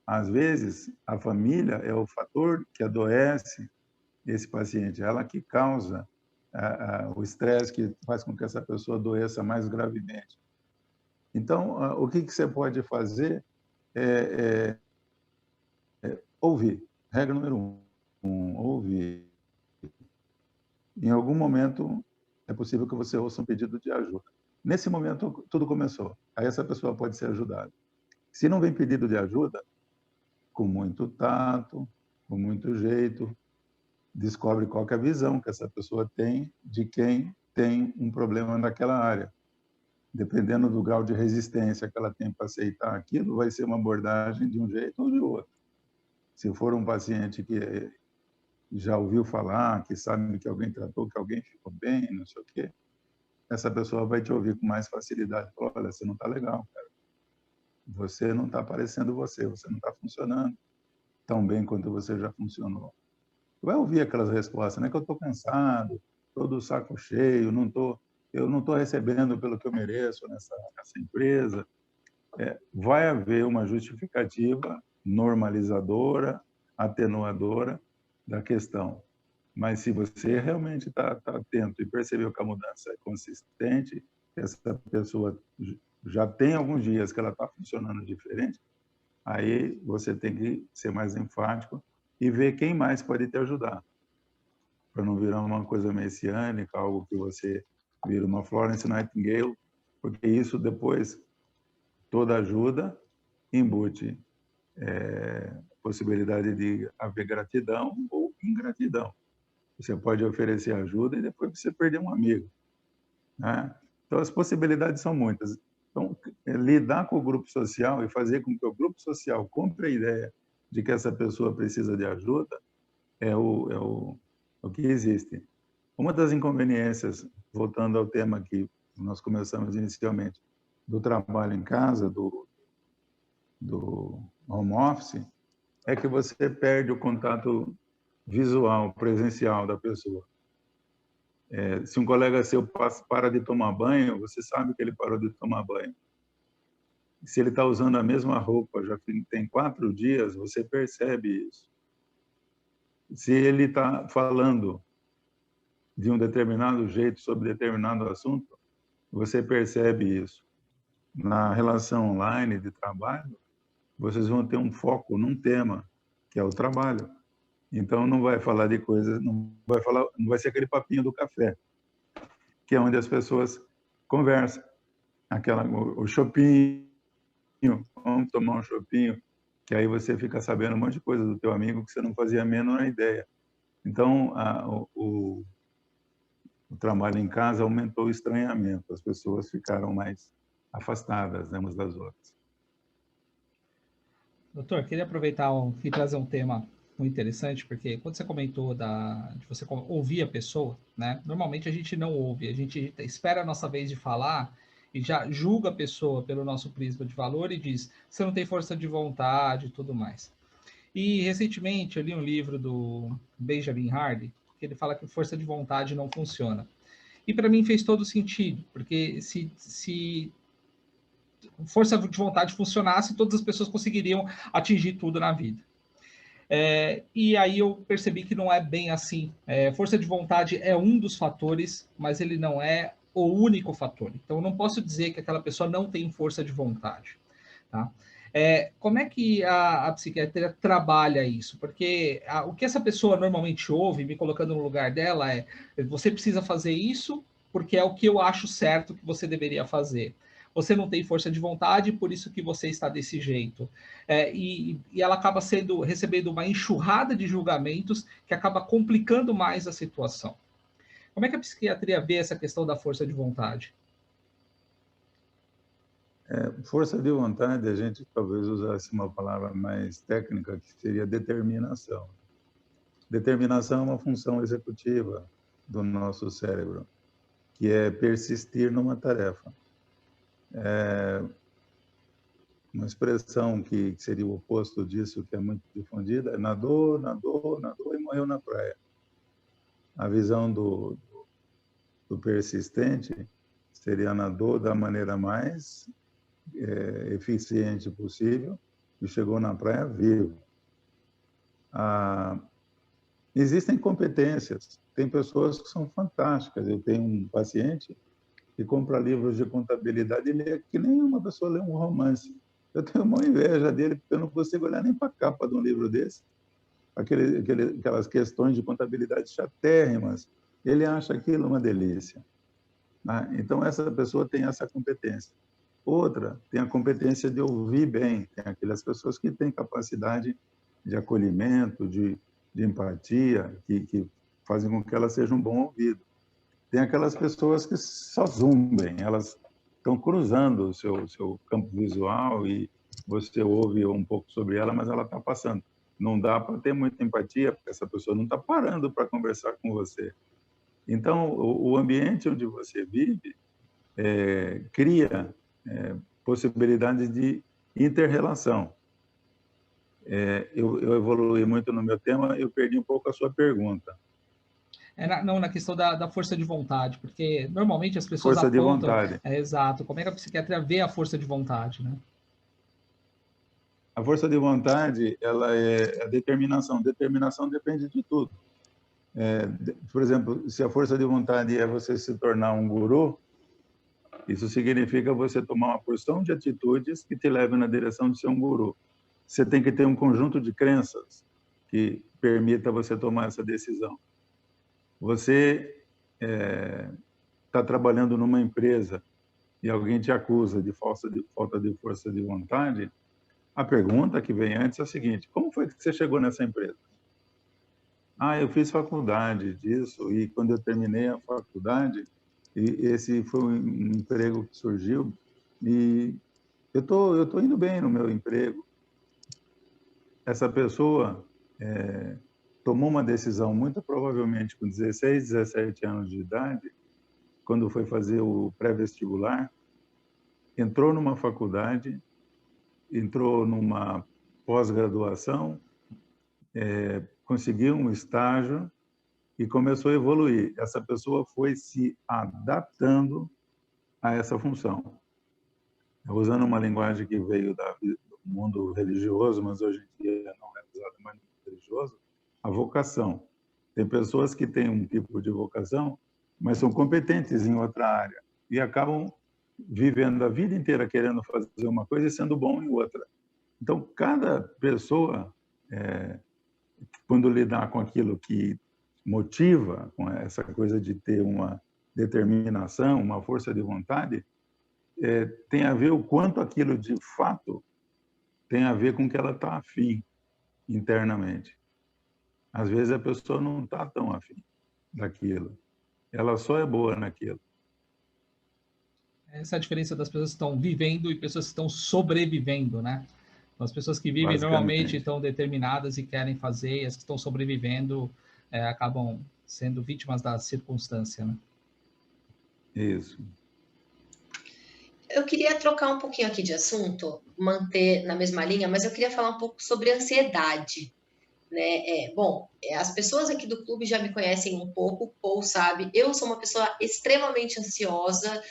às vezes a família é o fator que adoece esse paciente, ela que causa o estresse que faz com que essa pessoa adoeça mais gravemente. Então, o que você pode fazer é ouvir. Regra número 1, ouvir. Em algum momento, é possível que você ouça um pedido de ajuda. Nesse momento, tudo começou. Aí essa pessoa pode ser ajudada. Se não vem pedido de ajuda, com muito tato, com muito jeito, descobre qual que é a visão que essa pessoa tem de quem tem um problema naquela área. Dependendo do grau de resistência que ela tem para aceitar aquilo, vai ser uma abordagem de um jeito ou de outro. Se for um paciente que já ouviu falar, que sabe que alguém tratou, que alguém ficou bem, não sei o quê, essa pessoa vai te ouvir com mais facilidade. Olha, você não está legal, cara. Você não está parecendo você não está funcionando tão bem quanto você já funcionou. Vai ouvir aquelas respostas, né? Que eu estou cansado, estou do saco cheio, eu não estou recebendo pelo que eu mereço nessa empresa. Vai haver uma justificativa normalizadora, atenuadora da questão. Mas se você realmente está atento e percebeu que a mudança é consistente, que essa pessoa já tem alguns dias que ela está funcionando diferente, aí você tem que ser mais enfático e ver quem mais pode te ajudar, para não virar uma coisa messiânica, algo que você vira uma Florence Nightingale, porque isso depois, toda ajuda embute possibilidade de haver gratidão ou ingratidão. Você pode oferecer ajuda e depois você perder um amigo, né? Então, as possibilidades são muitas. Então, lidar com o grupo social e fazer com que o grupo social compre a ideia de que essa pessoa precisa de ajuda é o que existe. Uma das inconveniências, voltando ao tema que nós começamos inicialmente, do trabalho em casa, do home office, é que você perde o contato visual, presencial da pessoa. Se um colega seu para de tomar banho, você sabe que ele parou de tomar banho. Se ele está usando a mesma roupa já tem 4 dias, você percebe isso. Se ele está falando de um determinado jeito sobre determinado assunto, você percebe isso. Na relação online de trabalho, vocês vão ter um foco num tema, que é o trabalho. Então, não vai falar de coisas, não vai ser aquele papinho do café, que é onde as pessoas conversam. O chopinho, vamos tomar um chopinho, que aí você fica sabendo um monte de coisa do teu amigo que você não fazia a menor ideia. Então, o trabalho em casa aumentou o estranhamento, as pessoas ficaram mais afastadas umas das outras. Doutor, queria aproveitar e trazer um tema muito interessante, porque quando você comentou de você ouvir a pessoa, né? Normalmente a gente não ouve, a gente espera a nossa vez de falar e já julga a pessoa pelo nosso prisma de valor e diz, você não tem força de vontade e tudo mais. E recentemente eu li um livro do Benjamin Hardy, que ele fala que força de vontade não funciona. E para mim fez todo sentido, porque se força de vontade funcionasse, todas as pessoas conseguiriam atingir tudo na vida. E aí eu percebi que não é bem assim. Força de vontade é um dos fatores, mas ele não é o único fator. Então, eu não posso dizer que aquela pessoa não tem força de vontade. Tá? Como é que a psiquiatria trabalha isso? Porque o que essa pessoa normalmente ouve, me colocando no lugar dela, você precisa fazer isso porque é o que eu acho certo que você deveria fazer. você não tem força de vontade, por isso que você está desse jeito. E ela acaba recebendo uma enxurrada de julgamentos que acaba complicando mais a situação. Como é que a psiquiatria vê essa questão da força de vontade? Força de vontade, a gente talvez usasse uma palavra mais técnica, que seria determinação. Determinação é uma função executiva do nosso cérebro, que é persistir numa tarefa. Uma expressão que seria o oposto disso, que é muito difundida, é nadou, nadou, nadou e morreu na praia. A visão do persistente seria nadou da maneira mais eficiente possível e chegou na praia vivo. Existem competências, tem pessoas que são fantásticas. Eu tenho um paciente que compra livros de contabilidade e lê que nem uma pessoa lê um romance. Eu tenho uma inveja dele, porque eu não consigo olhar nem para a capa de um livro desse. Aquelas questões de contabilidade chatérrimas, ele acha aquilo uma delícia. Então, essa pessoa tem essa competência. Outra tem a competência de ouvir bem. Tem aquelas pessoas que têm capacidade de acolhimento, de empatia, que fazem com que ela seja um bom ouvido. Tem aquelas pessoas que só zumbem, elas estão cruzando o seu campo visual e você ouve um pouco sobre ela, mas ela está passando. Não dá para ter muita empatia, porque essa pessoa não está parando para conversar com você. Então, o ambiente onde você vive cria possibilidades de inter-relação. Eu evoluí muito no meu tema, eu perdi um pouco a sua pergunta. Não, na questão da força de vontade, porque normalmente as pessoas força apontam... de vontade. Exato. Como é que a psiquiatria vê a força de vontade, né? A força de vontade, ela é a determinação. Determinação depende de tudo. Por exemplo, se a força de vontade é você se tornar um guru, isso significa você tomar uma porção de atitudes que te levem na direção de ser um guru. Você tem que ter um conjunto de crenças que permita você tomar essa decisão. Você está trabalhando numa empresa e alguém te acusa de falta de força de vontade, a pergunta que vem antes é a seguinte: como foi que você chegou nessa empresa? Eu fiz faculdade disso, e quando eu terminei a faculdade, esse foi um emprego que surgiu, e eu tô indo bem no meu emprego. Essa pessoa tomou uma decisão, muito provavelmente com 16, 17 anos de idade, quando foi fazer o pré-vestibular, entrou numa faculdade, entrou numa pós-graduação, conseguiu um estágio e começou a evoluir. Essa pessoa foi se adaptando a essa função. Usando uma linguagem que veio do mundo religioso, mas hoje em dia não é usada mais no mundo religioso, a vocação. Tem pessoas que têm um tipo de vocação, mas são competentes em outra área e acabam vivendo a vida inteira querendo fazer uma coisa e sendo bom em outra. Então, cada pessoa, quando lidar com aquilo que motiva, com essa coisa de ter uma determinação, uma força de vontade, tem a ver o quanto aquilo de fato tem a ver com o que ela está afim internamente. Às vezes a pessoa não está tão afim daquilo, ela só é boa naquilo. Essa é a diferença das pessoas que estão vivendo e pessoas que estão sobrevivendo, né? As pessoas que vivem normalmente estão determinadas e querem fazer, e as que estão sobrevivendo acabam sendo vítimas da circunstância, né? Isso. Eu queria trocar um pouquinho aqui de assunto, manter na mesma linha, mas eu queria falar um pouco sobre ansiedade, né? As pessoas aqui do clube já me conhecem um pouco, o Paul sabe, eu sou uma pessoa extremamente ansiosa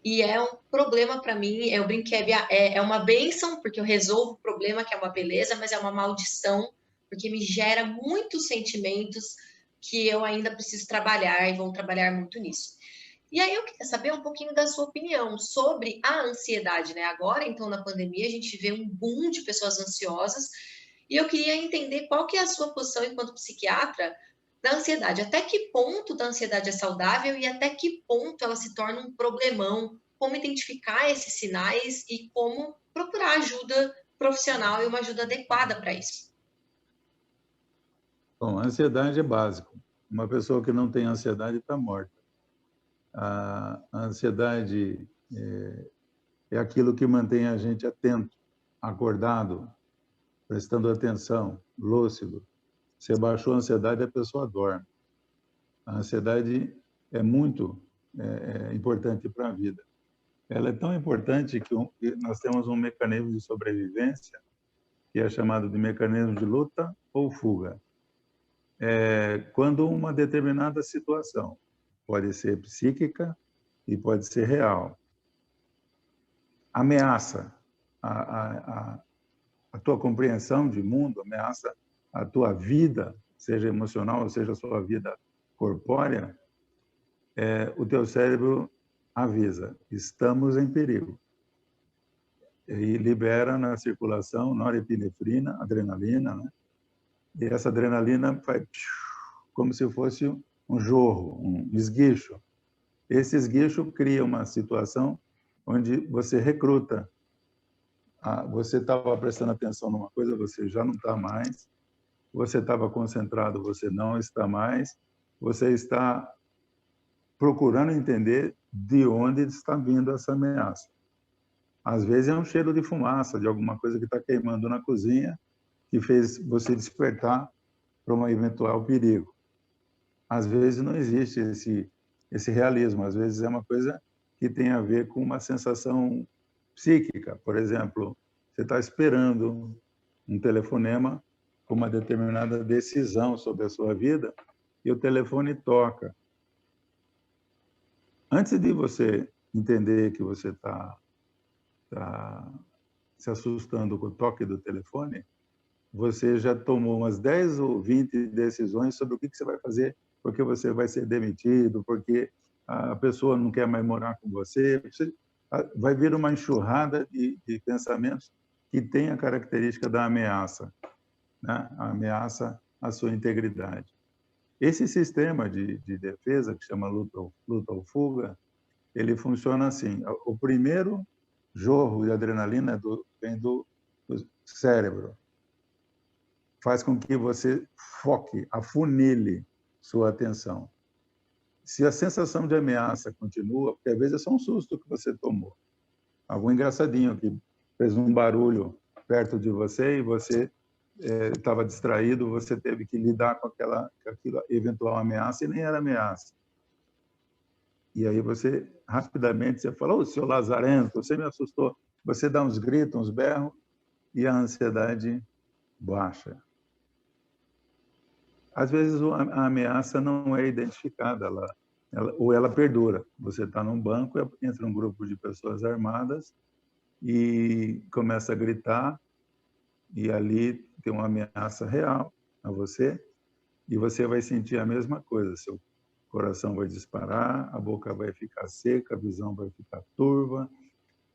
e é um problema para mim. Eu brinquei, é uma bênção, porque eu resolvo o problema, que é uma beleza, mas é uma maldição, porque me gera muitos sentimentos que eu ainda preciso trabalhar e vou trabalhar muito nisso. E aí eu queria saber um pouquinho da sua opinião sobre a ansiedade, né? Agora, então, na pandemia, a gente vê um boom de pessoas ansiosas e eu queria entender qual que é a sua posição enquanto psiquiatra da ansiedade. Até que ponto da ansiedade é saudável e até que ponto ela se torna um problemão como identificar esses sinais e como procurar ajuda profissional e uma ajuda adequada para isso. Bom, a ansiedade é básico. Uma pessoa que não tem ansiedade está morta. A ansiedade é aquilo que mantém a gente atento, acordado, prestando atenção, lúcido. Se baixou a ansiedade, a pessoa dorme. A ansiedade é muito importante para a vida. Ela é tão importante que nós temos um mecanismo de sobrevivência que é chamado de mecanismo de luta ou fuga. Quando uma determinada situação pode ser psíquica e pode ser real, ameaça a tua compreensão de mundo, ameaça a tua vida, seja emocional ou seja a sua vida corpórea, o teu cérebro avisa, estamos em perigo. E libera na circulação norepinefrina, adrenalina, né? E essa adrenalina faz como se fosse um jorro, um esguicho. Esse esguicho cria uma situação onde você recruta. Você estava prestando atenção numa coisa, você já não está mais. Você estava concentrado, você não está mais. Você está procurando entender de onde está vindo essa ameaça. Às vezes é um cheiro de fumaça, de alguma coisa que está queimando na cozinha, que fez você despertar para um eventual perigo. Às vezes não existe esse realismo, às vezes é uma coisa que tem a ver com uma sensação psíquica. Por exemplo, você está esperando um telefonema com uma determinada decisão sobre a sua vida e o telefone toca. Antes de você entender que você está se assustando com o toque do telefone, você já tomou umas 10 ou 20 decisões sobre o que você vai fazer, porque você vai ser demitido, porque a pessoa não quer mais morar com você. Vai vir uma enxurrada de pensamentos que tem a característica da ameaça, né? A ameaça à sua integridade. Esse sistema de defesa, que chama luta ou fuga, ele funciona assim. O primeiro jorro de adrenalina vem do cérebro. Faz com que você foque, afunile sua atenção. Se a sensação de ameaça continua, porque às vezes é só um susto que você tomou, algum engraçadinho que fez um barulho perto de você e você estava distraído, você teve que lidar com aquela eventual ameaça e nem era ameaça. E aí você, rapidamente, você fala, ô, seu lazarento, você me assustou. Você dá uns gritos, uns berros e a ansiedade baixa. Às vezes a ameaça não é identificada, ou ela perdura. Você está num banco, entra um grupo de pessoas armadas e começa a gritar, e ali tem uma ameaça real a você, e você vai sentir a mesma coisa. Seu coração vai disparar, a boca vai ficar seca, a visão vai ficar turva,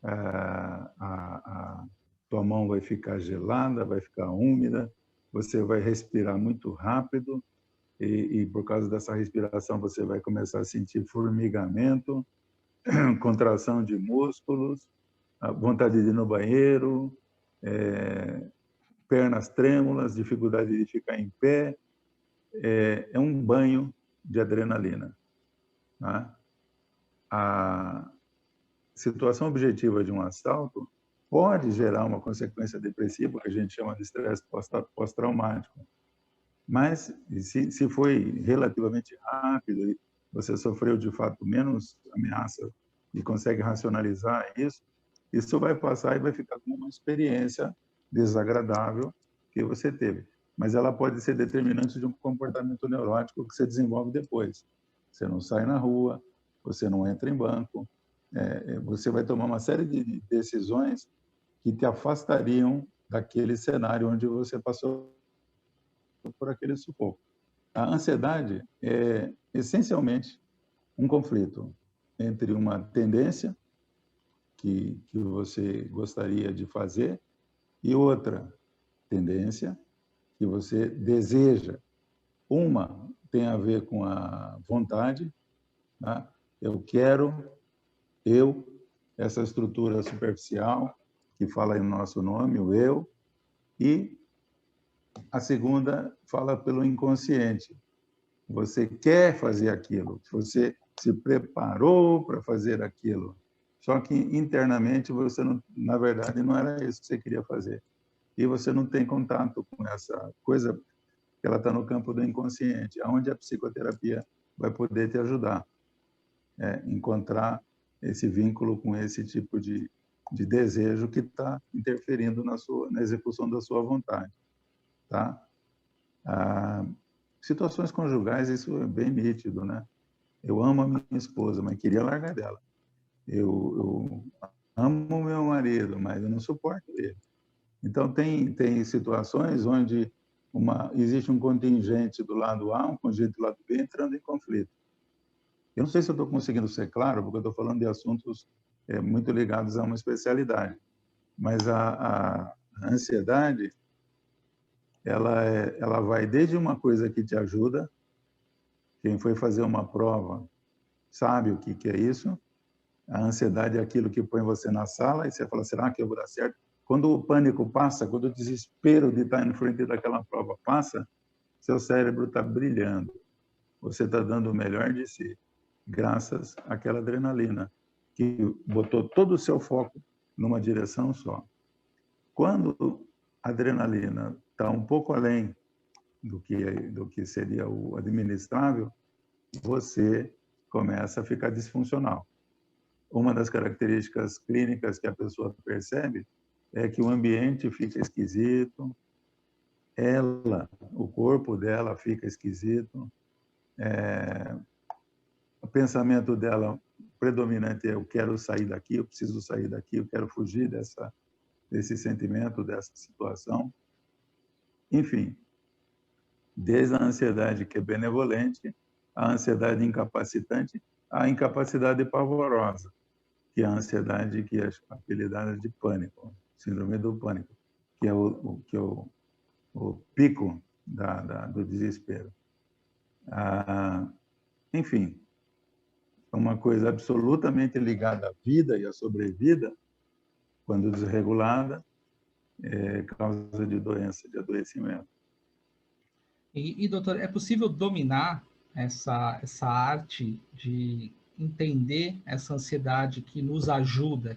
a tua mão vai ficar gelada, vai ficar úmida, você vai respirar muito rápido e por causa dessa respiração você vai começar a sentir formigamento, contração de músculos, a vontade de ir no banheiro, pernas trêmulas, dificuldade de ficar em pé. É um banho de adrenalina. Tá? A situação objetiva de um assalto pode gerar uma consequência depressiva, que a gente chama de estresse pós-traumático. Mas, se foi relativamente rápido e você sofreu, de fato, menos ameaça e consegue racionalizar isso, isso vai passar e vai ficar como uma experiência desagradável que você teve. Mas ela pode ser determinante de um comportamento neurótico que você desenvolve depois. Você não sai na rua, você não entra em banco, você vai tomar uma série de decisões que te afastariam daquele cenário onde você passou por aquele sufoco. A ansiedade é essencialmente um conflito entre uma tendência que você gostaria de fazer e outra tendência que você deseja. Uma tem a ver com a vontade, né? Eu essa estrutura superficial, que fala em nosso nome, o eu, e a segunda fala pelo inconsciente. Você quer fazer aquilo, você se preparou para fazer aquilo, só que internamente você não, na verdade, não era isso que você queria fazer. E você não tem contato com essa coisa, que ela está no campo do inconsciente, onde a psicoterapia vai poder te ajudar a encontrar esse vínculo com esse tipo de desejo que está interferindo na execução da sua vontade, tá? Situações conjugais, isso é bem nítido, né? Eu amo a minha esposa, mas queria largar dela. Eu amo meu marido, mas eu não suporto ele. Então, tem situações onde existe um contingente do lado A, um contingente do lado B, entrando em conflito. Eu não sei se eu estou conseguindo ser claro, porque eu estou falando de assuntos muito ligados a uma especialidade, mas a ansiedade, ela vai desde uma coisa que te ajuda, quem foi fazer uma prova sabe o que é isso, a ansiedade é aquilo que põe você na sala e você fala, será que eu vou dar certo? Quando o pânico passa, quando o desespero de estar em frente daquela prova passa, seu cérebro está brilhando. Você está dando o melhor de si, graças àquela adrenalina, que botou todo o seu foco numa direção só. Quando a adrenalina está um pouco além do que seria o administrável, você começa a ficar disfuncional. Uma das características clínicas que a pessoa percebe é que o ambiente fica esquisito, o corpo dela fica esquisito, o pensamento dela predominante é eu quero sair daqui, eu preciso sair daqui, eu quero fugir desse sentimento, dessa situação. Enfim, desde a ansiedade que é benevolente, a ansiedade incapacitante, a incapacidade pavorosa, que é a ansiedade que é apelidada de pânico, síndrome do pânico, que é o pico do desespero. Enfim, é uma coisa absolutamente ligada à vida e à sobrevida, quando desregulada, é causa de doença, de adoecimento. E doutor, é possível dominar essa arte de entender essa ansiedade que nos ajuda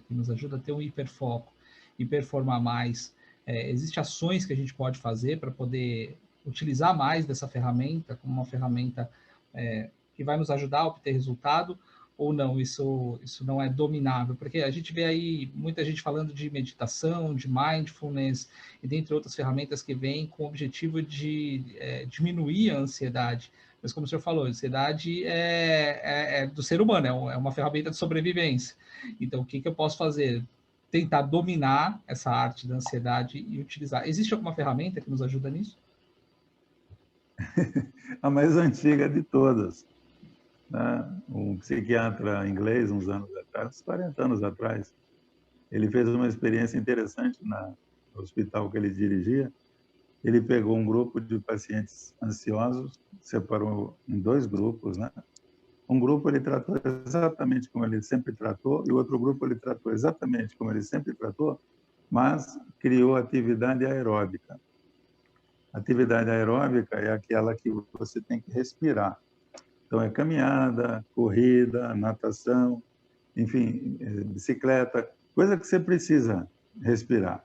a ter um hiperfoco e performar mais? Existem ações que a gente pode fazer para poder utilizar mais dessa ferramenta como uma ferramenta que vai nos ajudar a obter resultado, ou não, isso não é dominável? Porque a gente vê aí muita gente falando de meditação, de mindfulness, e dentre outras ferramentas que vêm com o objetivo de diminuir a ansiedade. Mas como o senhor falou, a ansiedade é do ser humano, é uma ferramenta de sobrevivência. Então, o que eu posso fazer? Tentar dominar essa arte da ansiedade e utilizar. Existe alguma ferramenta que nos ajuda nisso? A mais antiga de todas. Um psiquiatra inglês, uns 40 anos atrás, ele fez uma experiência interessante no hospital que ele dirigia. Ele pegou um grupo de pacientes ansiosos, separou em 2 grupos, né? Um grupo ele tratou exatamente como ele sempre tratou, e o outro grupo ele tratou exatamente como ele sempre tratou, mas criou atividade aeróbica. Atividade aeróbica é aquela que você tem que respirar. Então, é caminhada, corrida, natação, enfim, bicicleta, coisa que você precisa respirar,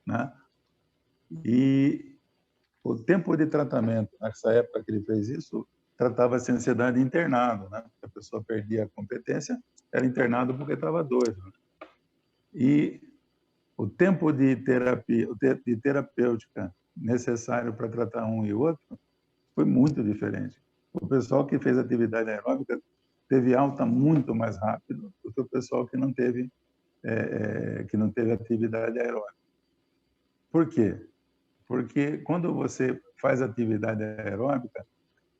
né? E o tempo de tratamento, nessa época que ele fez isso, tratava-se de ansiedade internado, né? A pessoa perdia a competência, era internado porque estava doido. E o tempo de terapia, de terapêutica necessário para tratar um e outro foi muito diferente. O pessoal que fez atividade aeróbica teve alta muito mais rápido do que o pessoal que não teve atividade aeróbica. Por quê? Porque quando você faz atividade aeróbica,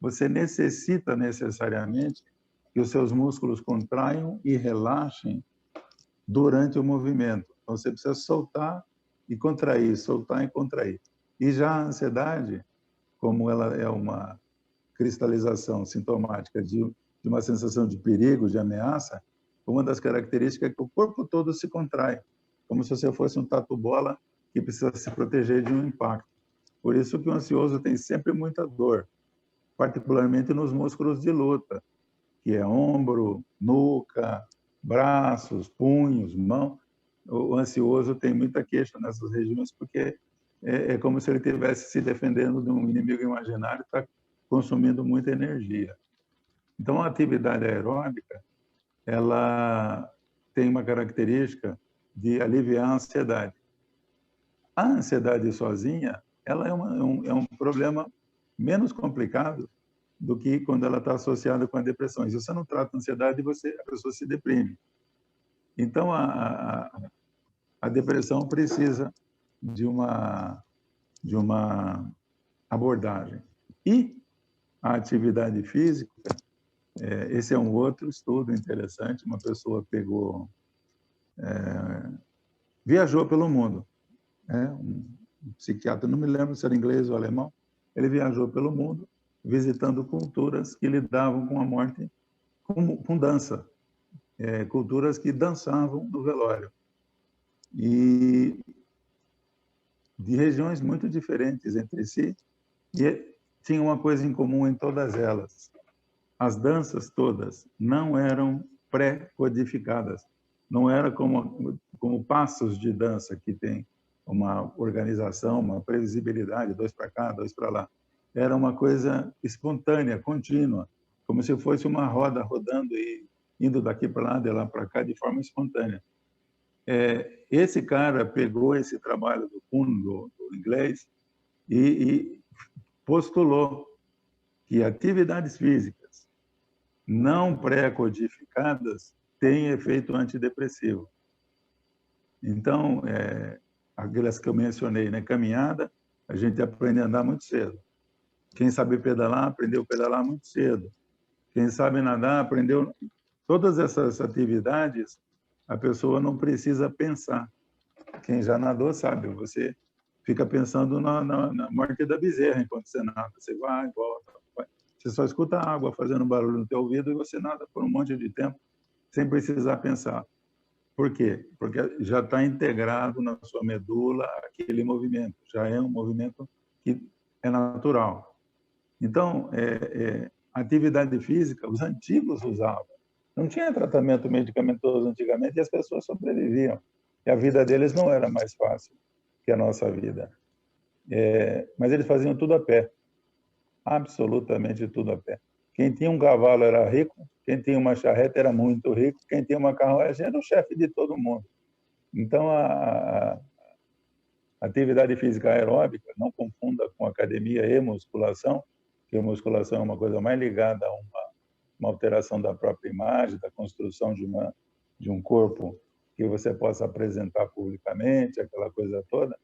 você necessita necessariamente que os seus músculos contraiam e relaxem durante o movimento. Então, você precisa soltar e contrair, soltar e contrair. E já a ansiedade, como ela é uma cristalização sintomática de uma sensação de perigo, de ameaça, uma das características é que o corpo todo se contrai, como se você fosse um tatu-bola que precisa se proteger de um impacto. Por isso que o ansioso tem sempre muita dor, particularmente nos músculos de luta, que é ombro, nuca, braços, punhos, mão. O ansioso tem muita queixa nessas regiões porque é como se ele estivesse se defendendo de um inimigo imaginário e está consumindo muita energia. Então, a atividade aeróbica, ela tem uma característica de aliviar a ansiedade. A ansiedade sozinha, ela é um problema menos complicado do que quando ela está associada com a depressão. Se você não trata a ansiedade, a pessoa se deprime. Então, a depressão precisa de uma abordagem. E a atividade física, esse é um outro estudo interessante. Uma pessoa viajou pelo mundo, um psiquiatra, não me lembro se era inglês ou alemão, ele viajou pelo mundo visitando culturas que lidavam com a morte com dança, culturas que dançavam no velório. E de regiões muito diferentes entre si, e tinha uma coisa em comum em todas elas. As danças todas não eram pré-codificadas, não era como passos de dança que tem uma organização, uma previsibilidade, 2 para cá, 2 para lá. Era uma coisa espontânea, contínua, como se fosse uma roda rodando e indo daqui para lá, de lá para cá, de forma espontânea. Esse cara pegou esse trabalho do Kuhn, do inglês, e postulou que atividades físicas não pré-codificadas têm efeito antidepressivo. Então, aquelas que eu mencionei, né? Caminhada, a gente aprende a andar muito cedo. Quem sabe pedalar, aprendeu a pedalar muito cedo. Quem sabe nadar, aprendeu... Todas essas atividades, a pessoa não precisa pensar. Quem já nadou sabe, você fica pensando na morte da bezerra enquanto você nada. Você vai, volta, vai. Você só escuta a água fazendo barulho no teu ouvido e você nada por um monte de tempo, sem precisar pensar. Por quê? Porque já está integrado na sua medula aquele movimento, já é um movimento que é natural. Então, a atividade física, os antigos usavam. Não tinha tratamento medicamentoso antigamente e as pessoas sobreviviam. E a vida deles não era mais fácil que a nossa vida. Mas eles faziam tudo a pé. Absolutamente tudo a pé. Quem tinha um cavalo era rico, quem tinha uma charreta era muito rico, quem tinha uma carruagem era o chefe de todo mundo. Então, a atividade física aeróbica, não confunda com academia e musculação, que a musculação é uma coisa mais ligada a uma alteração da própria imagem, da construção de um corpo que você possa apresentar publicamente, aquela coisa toda.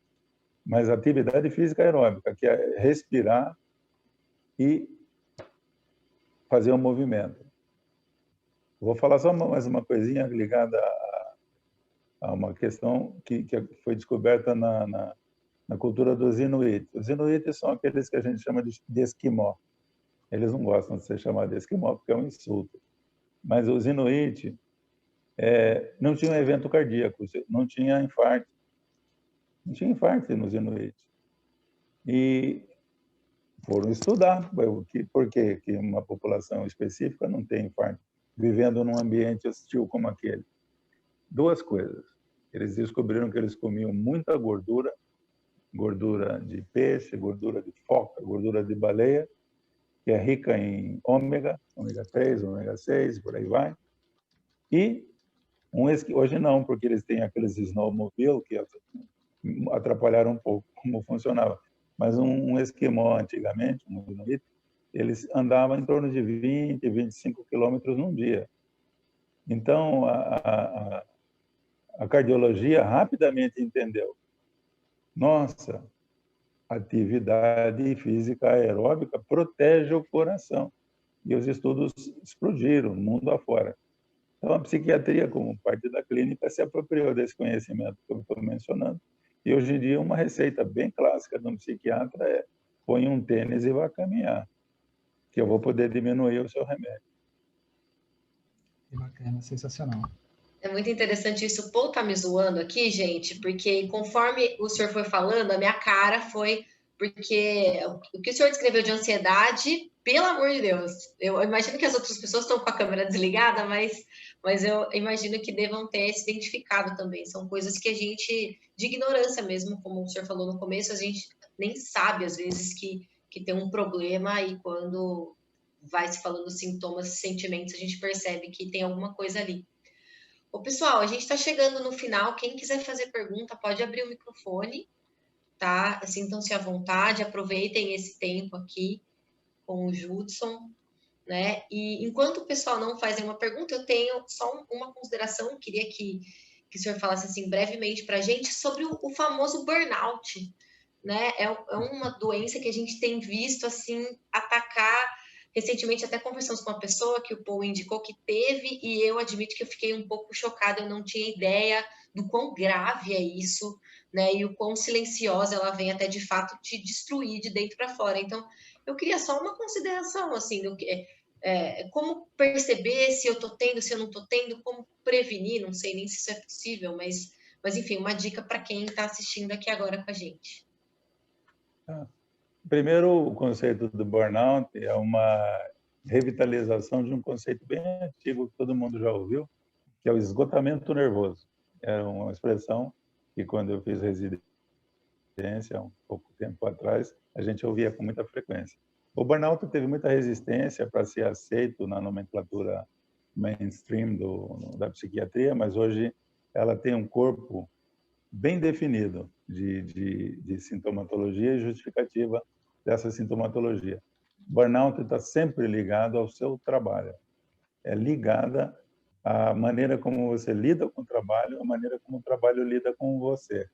Mas a atividade física aeróbica, que é respirar e fazer um movimento. Vou falar só mais uma coisinha ligada a uma questão que foi descoberta na cultura dos Inuit. Os Inuit são aqueles que a gente chama de esquimó. Eles não gostam de ser chamados de esquimó porque é um insulto. Mas os Inuit não tinham evento cardíaco, não tinha infarto. Não tinha infarto nos Inuit. E foram estudar por que uma população específica não tem infarto, vivendo num ambiente hostil como aquele. 2 coisas. Eles descobriram que eles comiam muita gordura, gordura de peixe, gordura de foca, gordura de baleia, que é rica em ômega 3, ômega 6, por aí vai. E hoje não, porque eles têm aqueles snowmobile que atrapalharam um pouco como funcionava. Mas um esquimó antigamente, eles andavam em torno de 20, 25 quilômetros num dia. Então, a cardiologia rapidamente entendeu. Nossa, atividade física aeróbica protege o coração. E os estudos explodiram, mundo afora. Então, a psiquiatria, como parte da clínica, se apropriou desse conhecimento que eu estou mencionando. E, hoje em dia, uma receita bem clássica de um psiquiatra é: põe um tênis e vá caminhar, que eu vou poder diminuir o seu remédio. Que bacana, sensacional. É muito interessante isso. O Paul tá me zoando aqui, gente, porque conforme o senhor foi falando, a minha cara foi porque o que o senhor descreveu de ansiedade, pelo amor de Deus, eu imagino que as outras pessoas estão com a câmera desligada, mas eu imagino que devam ter se identificado também. São coisas que a gente, de ignorância mesmo, como o senhor falou no começo, a gente nem sabe, às vezes, que tem um problema e quando vai se falando sintomas e sentimentos, a gente percebe que tem alguma coisa ali. Ô, pessoal, a gente está chegando no final. Quem quiser fazer pergunta, pode abrir o microfone, tá? Sintam-se à vontade, aproveitem esse tempo aqui com o Judson, né? E enquanto o pessoal não faz nenhuma pergunta, eu tenho só uma consideração. Queria que o senhor falasse assim brevemente para a gente sobre o famoso burnout, né? É uma doença que a gente tem visto assim atacar. Recentemente até conversamos com uma pessoa que o Paul indicou que teve e eu admito que eu fiquei um pouco chocada, eu não tinha ideia do quão grave é isso, né? E o quão silenciosa ela vem até de fato te destruir de dentro para fora. Então, eu queria só uma consideração assim do que como perceber se eu estou tendo, se eu não estou tendo, como prevenir, não sei nem se isso é possível, mas enfim, uma dica para quem está assistindo aqui agora com a gente. Primeiro, o conceito do burnout é uma revitalização de um conceito bem antigo que todo mundo já ouviu, que é o esgotamento nervoso. É uma expressão que, quando eu fiz residência, um pouco tempo atrás, a gente ouvia com muita frequência. O burnout teve muita resistência para ser aceito na nomenclatura mainstream da psiquiatria, mas hoje ela tem um corpo bem definido de sintomatologia e justificativa dessa sintomatologia. Burnout está sempre ligado ao seu trabalho. É ligada à maneira como você lida com o trabalho, à maneira como o trabalho lida com você.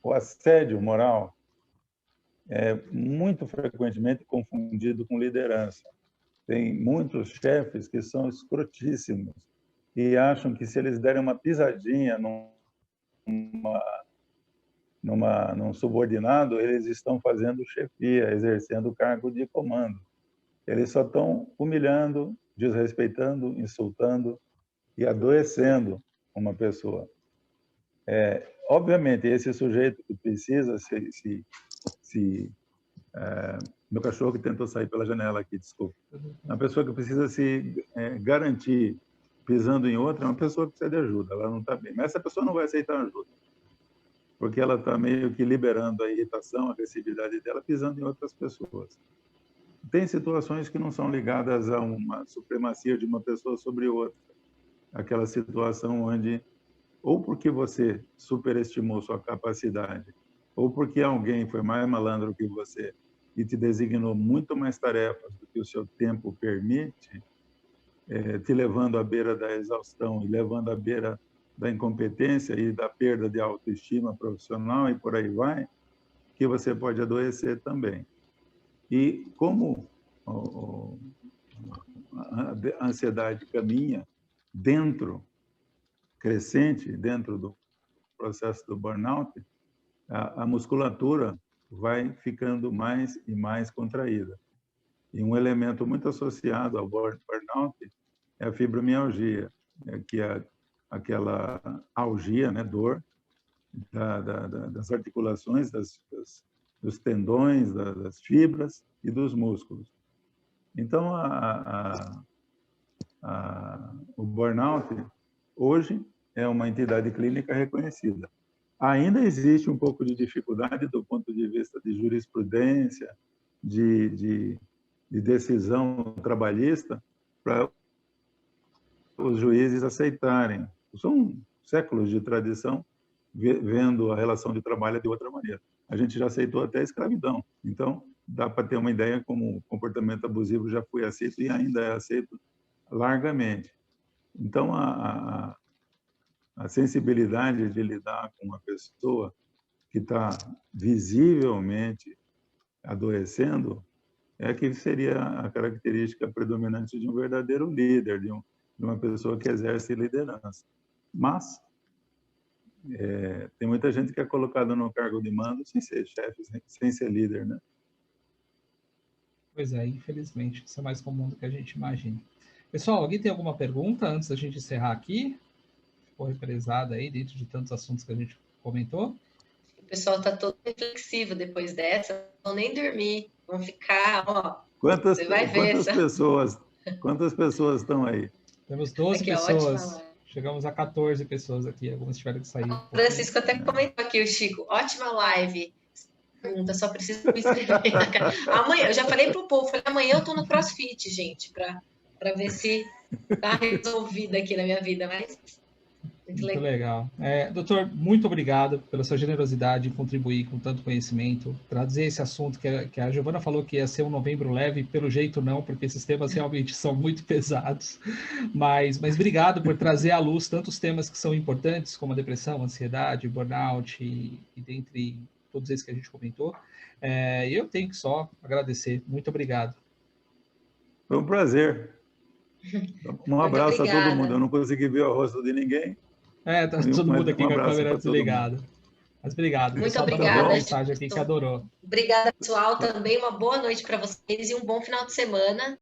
O assédio moral é muito frequentemente confundido com liderança. Tem muitos chefes que são escrotíssimos e acham que se eles derem uma pisadinha num subordinado, eles estão fazendo chefia, exercendo o cargo de comando. Eles só estão humilhando, desrespeitando, insultando e adoecendo uma pessoa. Obviamente, esse sujeito que precisa meu cachorro que tentou sair pela janela aqui, desculpa. Uma pessoa que precisa se garantir pisando em outra é uma pessoa que precisa de ajuda, ela não está bem. Mas essa pessoa não vai aceitar ajuda, porque ela está meio que liberando a irritação, a agressividade dela, pisando em outras pessoas. Tem situações que não são ligadas a uma supremacia de uma pessoa sobre outra. Aquela situação onde, ou porque você superestimou sua capacidade, ou porque alguém foi mais malandro que você e te designou muito mais tarefas do que o seu tempo permite, te levando à beira da exaustão e levando à beira da incompetência e da perda de autoestima profissional e por aí vai, que você pode adoecer também. E como a ansiedade caminha crescente dentro do processo do burnout, a musculatura vai ficando mais e mais contraída. E um elemento muito associado ao burnout é a fibromialgia, que é aquela algia, né, dor das articulações, dos tendões, das fibras e dos músculos. Então, o burnout, hoje, é uma entidade clínica reconhecida. Ainda existe um pouco de dificuldade do ponto de vista de jurisprudência, de decisão trabalhista, para os juízes aceitarem. São séculos de tradição vendo a relação de trabalho de outra maneira. A gente já aceitou até a escravidão. Então, dá para ter uma ideia como o comportamento abusivo já foi aceito e ainda é aceito largamente. Então, a sensibilidade de lidar com uma pessoa que está visivelmente adoecendo é que seria a característica predominante de um verdadeiro líder, de uma pessoa que exerce liderança. Mas tem muita gente que é colocada no cargo de mando sem ser chefe, sem ser líder, né? Pois é, infelizmente, isso é mais comum do que a gente imagina. Pessoal, alguém tem alguma pergunta antes da gente encerrar aqui? Ficou represada aí dentro de tantos assuntos que a gente comentou? O pessoal está todo reflexivo depois dessa, não vão nem dormir, vão ficar, ó. Você vai ver Quantas pessoas estão aí? Temos 12 aqui, pessoas. Chegamos a 14 pessoas aqui, algumas tiveram que sair. O Francisco até comentou aqui, o Chico, ótima live. Pergunta, só preciso me inscrever. Amanhã, eu já falei pro povo, falei, amanhã eu tô no CrossFit, gente, para ver se tá resolvida aqui na minha vida, mas muito legal. Doutor, muito obrigado pela sua generosidade em contribuir com tanto conhecimento, trazer esse assunto que a Giovana falou que ia ser um novembro leve, pelo jeito não, porque esses temas realmente são muito pesados, mas obrigado por trazer à luz tantos temas que são importantes, como a depressão, ansiedade, burnout e dentre todos esses que a gente comentou. Eu tenho que só agradecer. Muito obrigado. Foi um prazer. Um abraço a todo mundo. Eu não consegui ver o rosto de ninguém. Tá todo mundo aqui com a câmera desligada. Mas obrigado. Muito obrigada. Mensagem aqui que adorou. Obrigada, pessoal. Também uma boa noite para vocês e um bom final de semana.